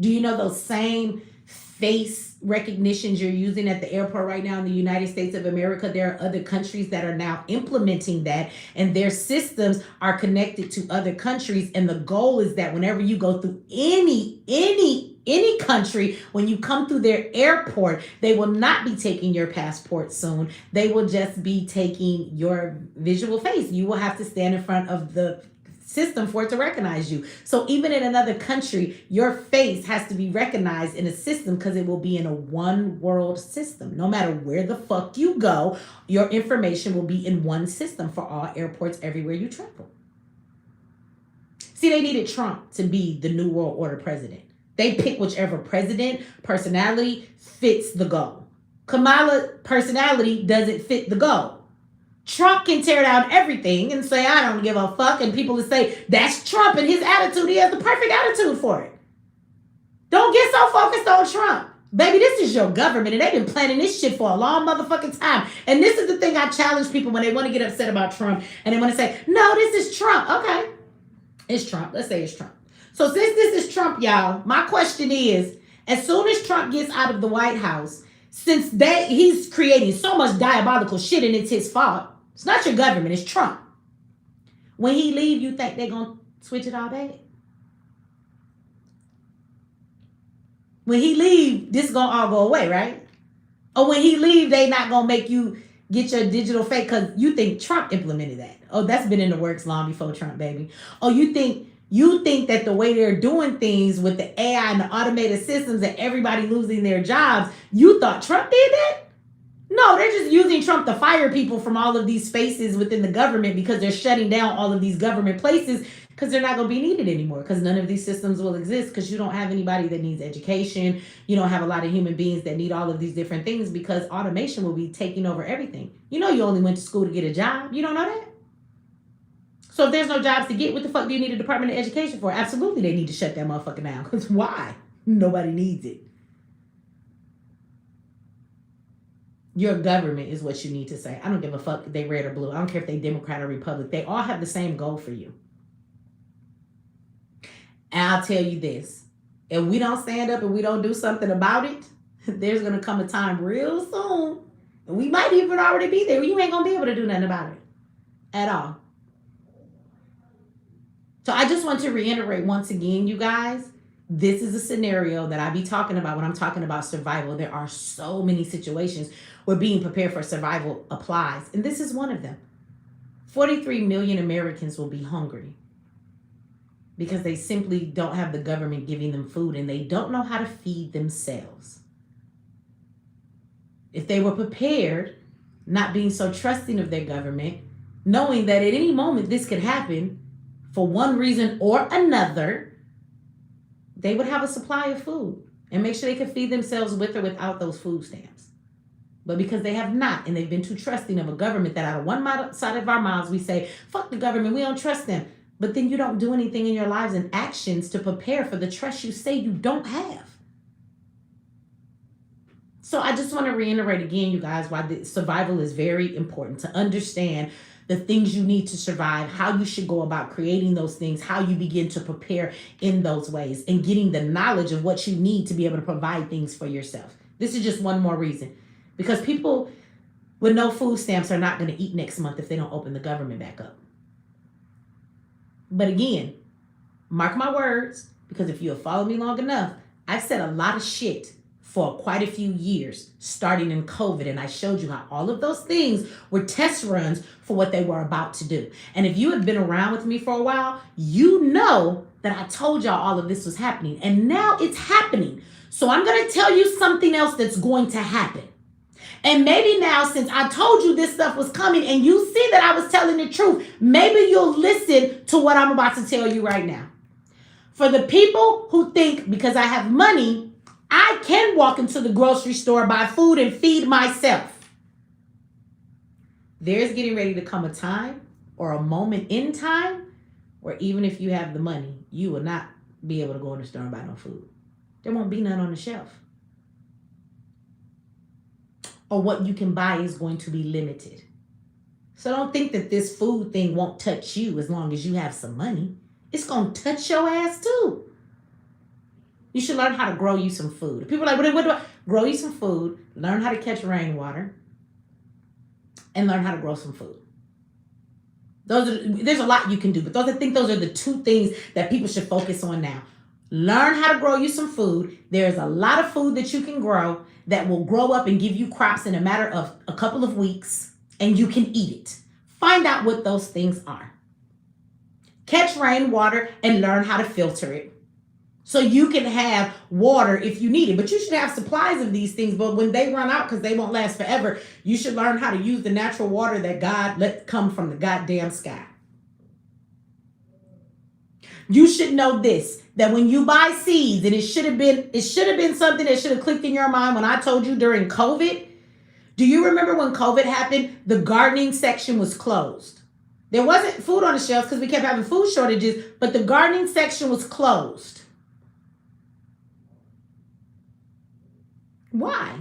Do you know those same face recognitions you're using at the airport right now in the United States of America? There are other countries that are now implementing that, and their systems are connected to other countries. And the goal is that whenever you go through any country, when you come through their airport, they will not be taking your passport soon. They will just be taking your visual face. You will have to stand in front of the system for it to recognize you. So even in another country, your face has to be recognized in a system because it will be in a one world system. No matter where the fuck you go, your information will be in one system for all airports everywhere you travel. See, they needed Trump to be the new world order president. They pick whichever president personality fits the goal. Kamala personality doesn't fit the goal. Trump can tear down everything and say, I don't give a fuck. And people will say, that's Trump and his attitude. He has the perfect attitude for it. Don't get so focused on Trump. Baby, this is your government and they've been planning this shit for a long motherfucking time. And this is the thing I challenge people when they want to get upset about Trump and they want to say, no, this is Trump. Okay, it's Trump. Let's say it's Trump. So since this is Trump, y'all, my question is, as soon as Trump gets out of the White House, since he's creating so much diabolical shit and it's his fault, it's not your government, it's Trump. When he leave, you think they're going to switch it all back? When he leave, this is going to all go away, right? Or when he leave, they not going to make you get your digital fake because you think Trump implemented that. Oh, that's been in the works long before Trump, baby. Oh, you think that the way they're doing things with the AI and the automated systems and everybody losing their jobs, you thought Trump did that? No, they're just using Trump to fire people from all of these spaces within the government because they're shutting down all of these government places because they're not going to be needed anymore because none of these systems will exist because you don't have anybody that needs education. You don't have a lot of human beings that need all of these different things because automation will be taking over everything. You know, you only went to school to get a job. You don't know that? So if there's no jobs to get, what the fuck do you need a Department of Education for? Absolutely, they need to shut that motherfucker down because why? Nobody needs it. Your government is what you need to say. I don't give a fuck if they red or blue. I don't care if they Democrat or Republican. They all have the same goal for you. And I'll tell you this, if we don't stand up and we don't do something about it, there's going to come a time real soon. We might even already be there. You ain't going to be able to do nothing about it at all. So I just want to reiterate once again, you guys, this is a scenario that I be talking about when I'm talking about survival. There are so many situations where being prepared for survival applies. And this is one of them. 43 million Americans will be hungry because they simply don't have the government giving them food and they don't know how to feed themselves. If they were prepared, not being so trusting of their government, knowing that at any moment this could happen for one reason or another, they would have a supply of food and make sure they can feed themselves with or without those food stamps. But because they have not, and they've been too trusting of a government that out of one side of our mouths, we say, fuck the government, we don't trust them. But then you don't do anything in your lives and actions to prepare for the trust you say you don't have. So I just want to reiterate again, you guys, why the survival is very important, to understand the things you need to survive, how you should go about creating those things, how you begin to prepare in those ways, and getting the knowledge of what you need to be able to provide things for yourself. This is just one more reason. Because people with no food stamps are not going to eat next month if they don't open the government back up. But again, mark my words, because if you have followed me long enough, I've said a lot of shit for quite a few years, starting in COVID. And I showed you how all of those things were test runs for what they were about to do. And if you have been around with me for a while, you know that I told y'all all of this was happening. And now it's happening. So I'm going to tell you something else that's going to happen. And maybe now, since I told you this stuff was coming and you see that I was telling the truth, maybe you'll listen to what I'm about to tell you right now. For the people who think because I have money, I can walk into the grocery store, buy food, and feed myself. There's getting ready to come a time or a moment in time where even if you have the money, you will not be able to go in the store and buy no food. There won't be none on the shelf. Or what you can buy is going to be limited. So don't think that this food thing won't touch you as long as you have some money. It's going to touch your ass too. You should learn how to grow you some food. People are like, what do I? Grow you some food, learn how to catch rainwater, and learn how to grow some food. There's a lot you can do, but I think those are the two things that people should focus on now. Learn how to grow you some food. There's a lot of food that you can grow that will grow up and give you crops in a matter of a couple of weeks, and you can eat it. Find out what those things are. Catch rainwater and learn how to filter it so you can have water if you need it. But you should have supplies of these things, but when they run out, because they won't last forever, you should learn how to use the natural water that God let come from the goddamn sky. You should know this, that when you buy seeds, and it should have been something that should have clicked in your mind when I told you during COVID. Do you remember when COVID happened? The gardening section was closed. There wasn't food on the shelves because we kept having food shortages, but the gardening section was closed. Why?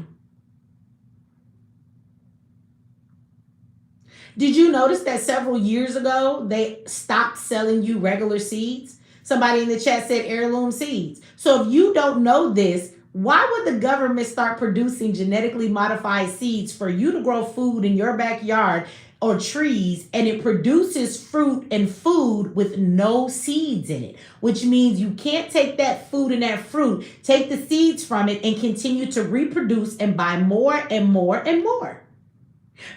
Did you notice that several years ago, they stopped selling you regular seeds? Somebody in the chat said heirloom seeds. So if you don't know this, why would the government start producing genetically modified seeds for you to grow food in your backyard or trees, and it produces fruit and food with no seeds in it, which means you can't take that food and that fruit, take the seeds from it, and continue to reproduce and buy more and more and more?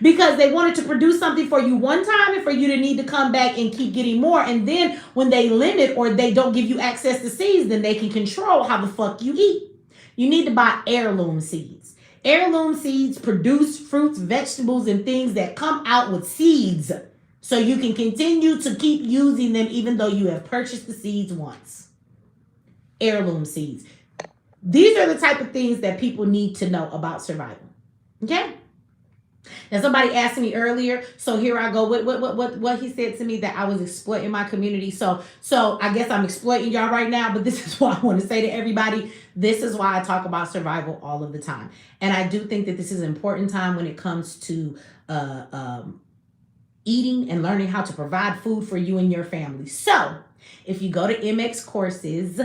Because they wanted to produce something for you one time and for you to need to come back and keep getting more. And then when they limit or they don't give you access to seeds, then they can control how the fuck you eat. You need to buy heirloom seeds. Heirloom seeds produce fruits, vegetables, and things that come out with seeds. So you can continue to keep using them even though you have purchased the seeds once. Heirloom seeds. These are the type of things that people need to know about survival. Okay? Now, somebody asked me earlier, so here I go. What he said to me, that I was exploiting my community. So I guess I'm exploiting y'all right now, but this is what I want to say to everybody. This is why I talk about survival all of the time. And I do think that this is an important time when it comes to eating and learning how to provide food for you and your family. So If you go to MX Courses,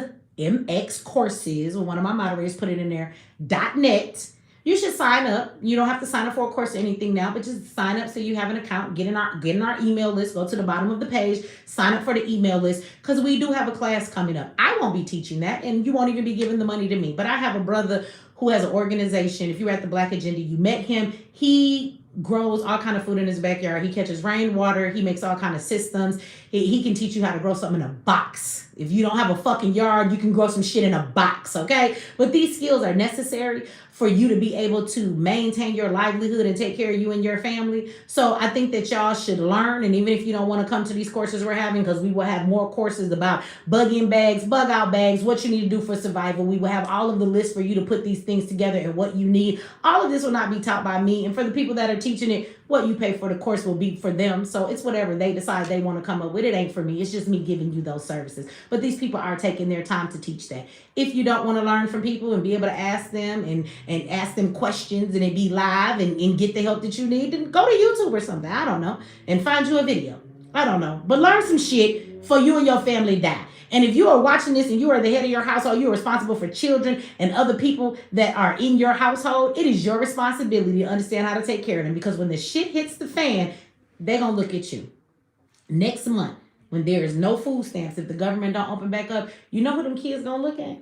well, one of my moderators put it in there, .net, you should sign up. You don't have to sign up for a course or anything now, but just sign up so you have an account, get in our email list, go to the bottom of the page, sign up for the email list, because we do have a class coming up. I won't be teaching that, and you won't even be giving the money to me, but I have a brother who has an organization. If you're at the Black Agenda, you met him. He grows all kind of food in his backyard. He catches rainwater. He makes all kind of systems. He can teach you how to grow something in a box. If you don't have a fucking yard, you can grow some shit in a box, okay? But these skills are necessary for you to be able to maintain your livelihood and take care of you and your family. So I think that y'all should learn. And even if you don't want to come to these courses we're having, because we will have more courses about bug-in bags, bug-out bags, what you need to do for survival. We will have all of the lists for you to put these things together and what you need. All of this will not be taught by me. And for the people that are teaching it, what you pay for the course will be for them. So it's whatever they decide they want to come up with. It ain't for me. It's just me giving you those services. But these people are taking their time to teach that. If you don't want to learn from people and be able to ask them and ask them questions and it be live and get the help that you need, then go to YouTube or something. I don't know. And find you a video. I don't know. But learn some shit for you and your family die. And if you are watching this and you are the head of your household, you are responsible for children and other people that are in your household, it is your responsibility to understand how to take care of them. Because when the shit hits the fan, they're going to look at you. Next month, when there is no food stamps, if the government don't open back up, you know who them kids going to look at?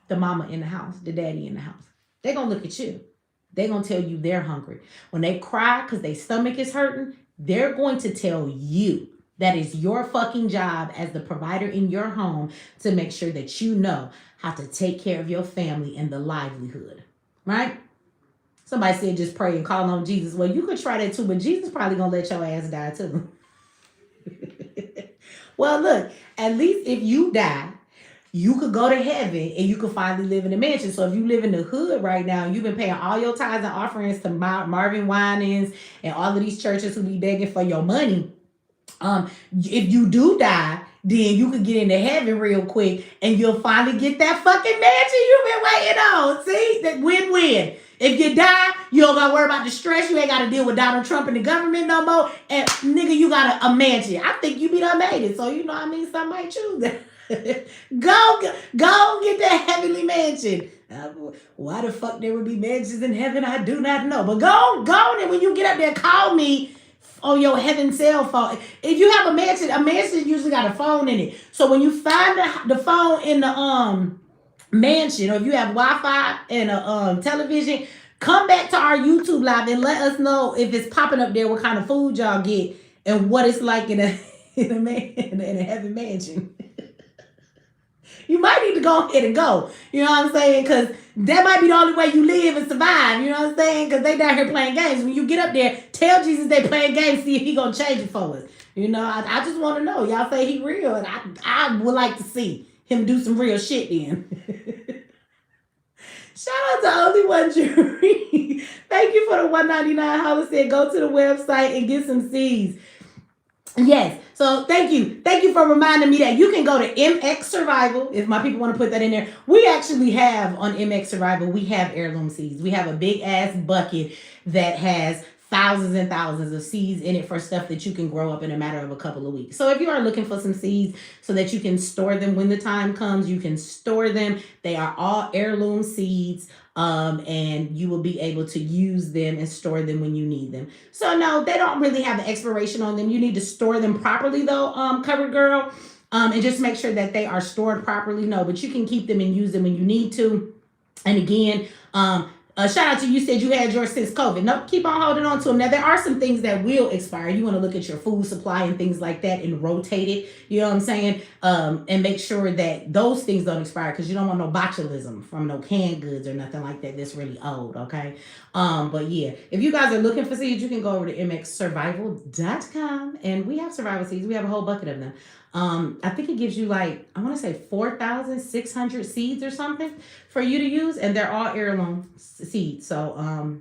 The mama in the house, the daddy in the house. They're going to look at you. They're going to tell you they're hungry. When they cry because their stomach is hurting, they're going to tell you. That is your fucking job as the provider in your home to make sure that you know how to take care of your family and the livelihood, right? Somebody said just pray and call on Jesus. Well, you could try that too, but Jesus probably gonna let your ass die too. Well, look, at least if you die, you could go to heaven and you could finally live in a mansion. So if you live in the hood right now, and you've been paying all your tithes and offerings to Marvin Winans and all of these churches who be begging for your money, if you do die, then you could get into heaven real quick and you'll finally get that fucking mansion you've been waiting on. See? That win-win. If you die, you don't gotta worry about the stress. You ain't gotta deal with Donald Trump and the government no more. And nigga, you got a mansion. I think you be done made it. So you know what I mean? Some might choose that. Go get that heavenly mansion. Why the fuck there would be mansions in heaven? I do not know. But go and when you get up there, call me on your heaven cell phone. If you have a mansion usually got a phone in it. So when you find the phone in the mansion, or if you have Wi-Fi and a television, come back to our YouTube live and let us know if it's popping up there, what kind of food y'all get and what it's like in a heaven mansion. You might need to go ahead and go. You know what I'm saying? Because that might be the only way you live and survive. You know what I'm saying? Because they down here playing games. When you get up there, tell Jesus they playing games, see if he going to change it for us. You know, I just want to know. Y'all say he real, and I would like to see him do some real shit then. Shout out to Only One Jury. Thank you for the $1.99. Holly said go to the website and get some seeds. Yes. So thank you. Thank you for reminding me that you can go to MX Survival. If my people want to put that in there. We actually have on MX Survival, we have heirloom seeds. We have a big ass bucket that has thousands and thousands of seeds in it for stuff that you can grow up in a matter of a couple of weeks. So if you are looking for some seeds so that you can store them when the time comes, you can store them. They are all heirloom seeds. And you will be able to use them and store them when you need them. So no, they don't really have an expiration on them. You need to store them properly though, Covered Girl, and just make sure that they are stored properly. No, but you can keep them and use them when you need to. And again, shout out to you, said you had yours since COVID. Nope, keep on holding on to them. Now, there are some things that will expire. You want to look at your food supply and things like that and rotate it. You know what I'm saying? And make sure that those things don't expire because you don't want no botulism from no canned goods or nothing like that that's really old, okay? But yeah, if you guys are looking for seeds, you can go over to mxsurvival.com and we have survival seeds. We have a whole bucket of them. I think it gives you like, I want to say 4,600 seeds or something for you to use. And they're all heirloom seeds. So,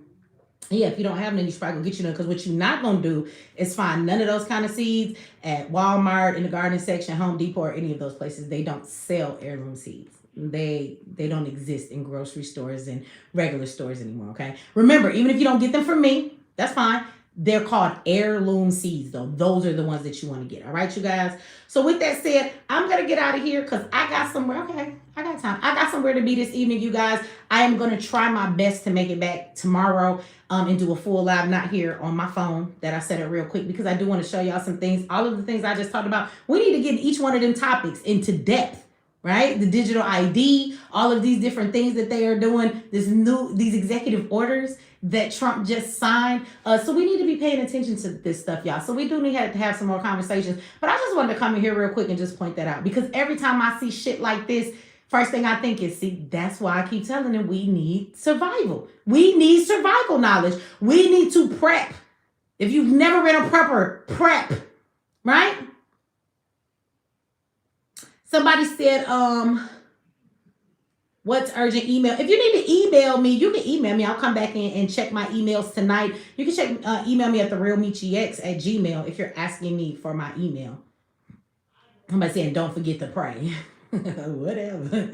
yeah, if you don't have them, you should probably go get you them. Because what you're not going to do is find none of those kind of seeds at Walmart, in the garden section, Home Depot, or any of those places. They don't sell heirloom seeds. They don't exist in grocery stores and regular stores anymore, okay? Remember, even if you don't get them from me, that's fine. They're called heirloom seeds, though. Those are the ones that you want to get. All right, you guys. So with that said, I'm gonna get out of here because I got somewhere. Okay, I got time. I got somewhere to be this evening, you guys. I am gonna try my best to make it back tomorrow and do a full live, not here on my phone that I set it real quick because I do want to show y'all some things. All of the things I just talked about. We need to get each one of them topics into depth. Right? The digital ID, all of these different things that they are doing, these executive orders that Trump just signed. So we need to be paying attention to this stuff, y'all. So we do need to have some more conversations. But I just wanted to come in here real quick and just point that out because every time I see shit like this, first thing I think is, see, that's why I keep telling them we need survival. We need survival knowledge. We need to prep. If you've never been a prepper, prep, right? Somebody said, what's urgent email? If you need to email me, you can email me. I'll come back in and check my emails tonight. You can email me at therealmeechiex@gmail if you're asking me for my email. Somebody saying, don't forget to pray. Whatever.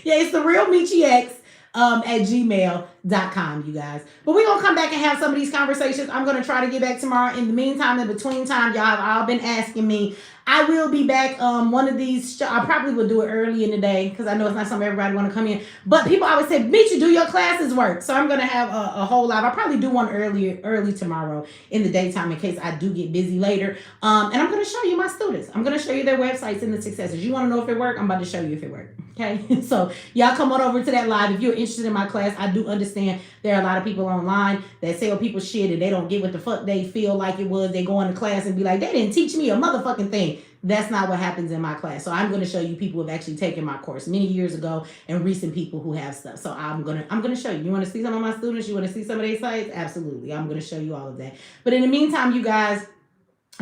Yeah, it's therealmeechiex at gmail.com, you guys. But we're going to come back and have some of these conversations. I'm going to try to get back tomorrow. In the meantime, in between time, y'all have all been asking me. I will be back one of these. I probably will do it early in the day because I know it's not something everybody want to come in. But people always say, Mitch, you do your classes work. So I'm going to have a whole live. I'll probably do one early tomorrow in the daytime in case I do get busy later. And I'm going to show you my students. I'm going to show you their websites and the successes. You want to know if it worked? I'm about to show you if it worked. Okay, so y'all come on over to that live. If you're interested in my class, I do understand there are a lot of people online that sell people shit and they don't get what the fuck they feel like it was. They go into class and be like, they didn't teach me a motherfucking thing. That's not what happens in my class. So I'm going to show you people who have actually taken my course many years ago and recent people who have stuff. So I'm gonna show you. You want to see some of my students? You want to see some of their sites? Absolutely. I'm going to show you all of that. But in the meantime, you guys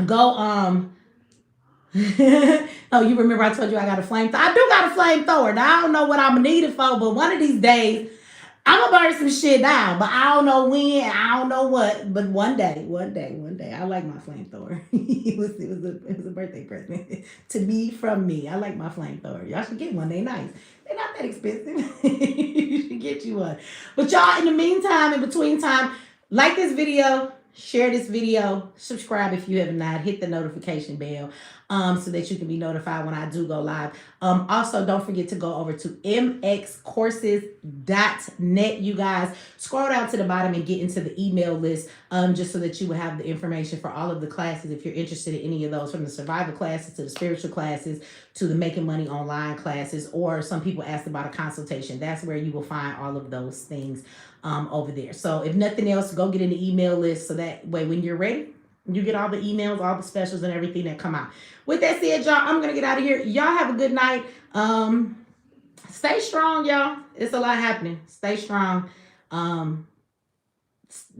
go oh, you remember I told you I got a flamethrower? I do got a flamethrower. Now I don't know what I'm gonna need it for, but one of these days I'm gonna burn some shit down. But I don't know when, I don't know what. But one day, I like my flamethrower. it was a birthday present to me from me. I like my flamethrower. Y'all should get one. They nice. They're not that expensive. You should get you one. But y'all, in the meantime, in between time, like this video. Share this video, subscribe if you have not, hit the notification bell so that you can be notified when I do go live. Also, don't forget to go over to mxcourses.net, you guys. Scroll down to the bottom and get into the email list just so that you will have the information for all of the classes if you're interested in any of those, from the survival classes to the spiritual classes to the making money online classes, or some people asked about a consultation. That's where you will find all of those things over there. So if nothing else, go get in the email list so that way when you're ready, you get all the emails, all the specials and everything that come out. With that said, y'all, I'm going to get out of here. Y'all have a good night. Stay strong, y'all. It's a lot happening. Stay strong.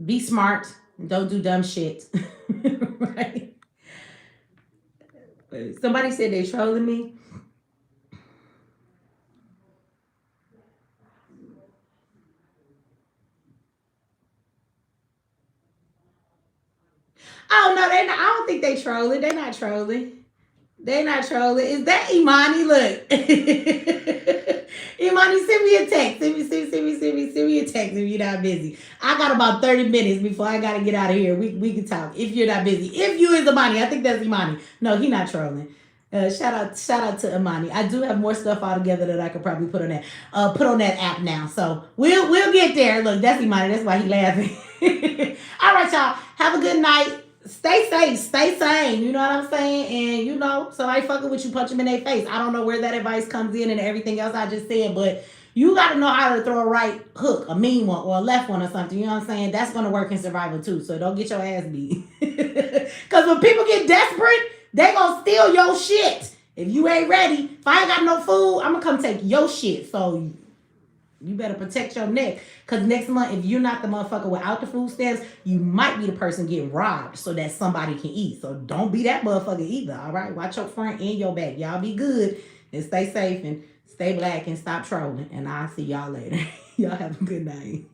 Be smart. Don't do dumb shit. Right? Somebody said they trolling me. Oh, no, they not. I don't think they trolling. They not trolling. They not trolling. Is that Imani? Look. Imani, send me a text. Send me a text if you're not busy. I got about 30 minutes before I got to get out of here. We can talk if you're not busy. If you is Imani, I think that's Imani. No, he not trolling. Shout out to Imani. I do have more stuff all together that I could probably put on that app now. So we'll get there. Look, that's Imani. That's why he laughing. All right, y'all. Have a good night. Stay safe, stay sane, you know what I'm saying? And you know, somebody fucking with you, punch them in their face. I don't know where that advice comes in and everything else I just said, but you got to know how to throw a right hook, a mean one, or a left one or something, you know what I'm saying? That's going to work in survival too, so don't get your ass beat. Because when people get desperate, they going to steal your shit. If you ain't ready, if I ain't got no food, I'm going to come take your shit, so you better protect your neck. Because next month, if you're not the motherfucker without the food stamps, you might be the person getting robbed so that somebody can eat. So don't be that motherfucker either, all right? Watch your front and your back. Y'all be good and stay safe and stay black and stop trolling. And I'll see y'all later. Y'all have a good night.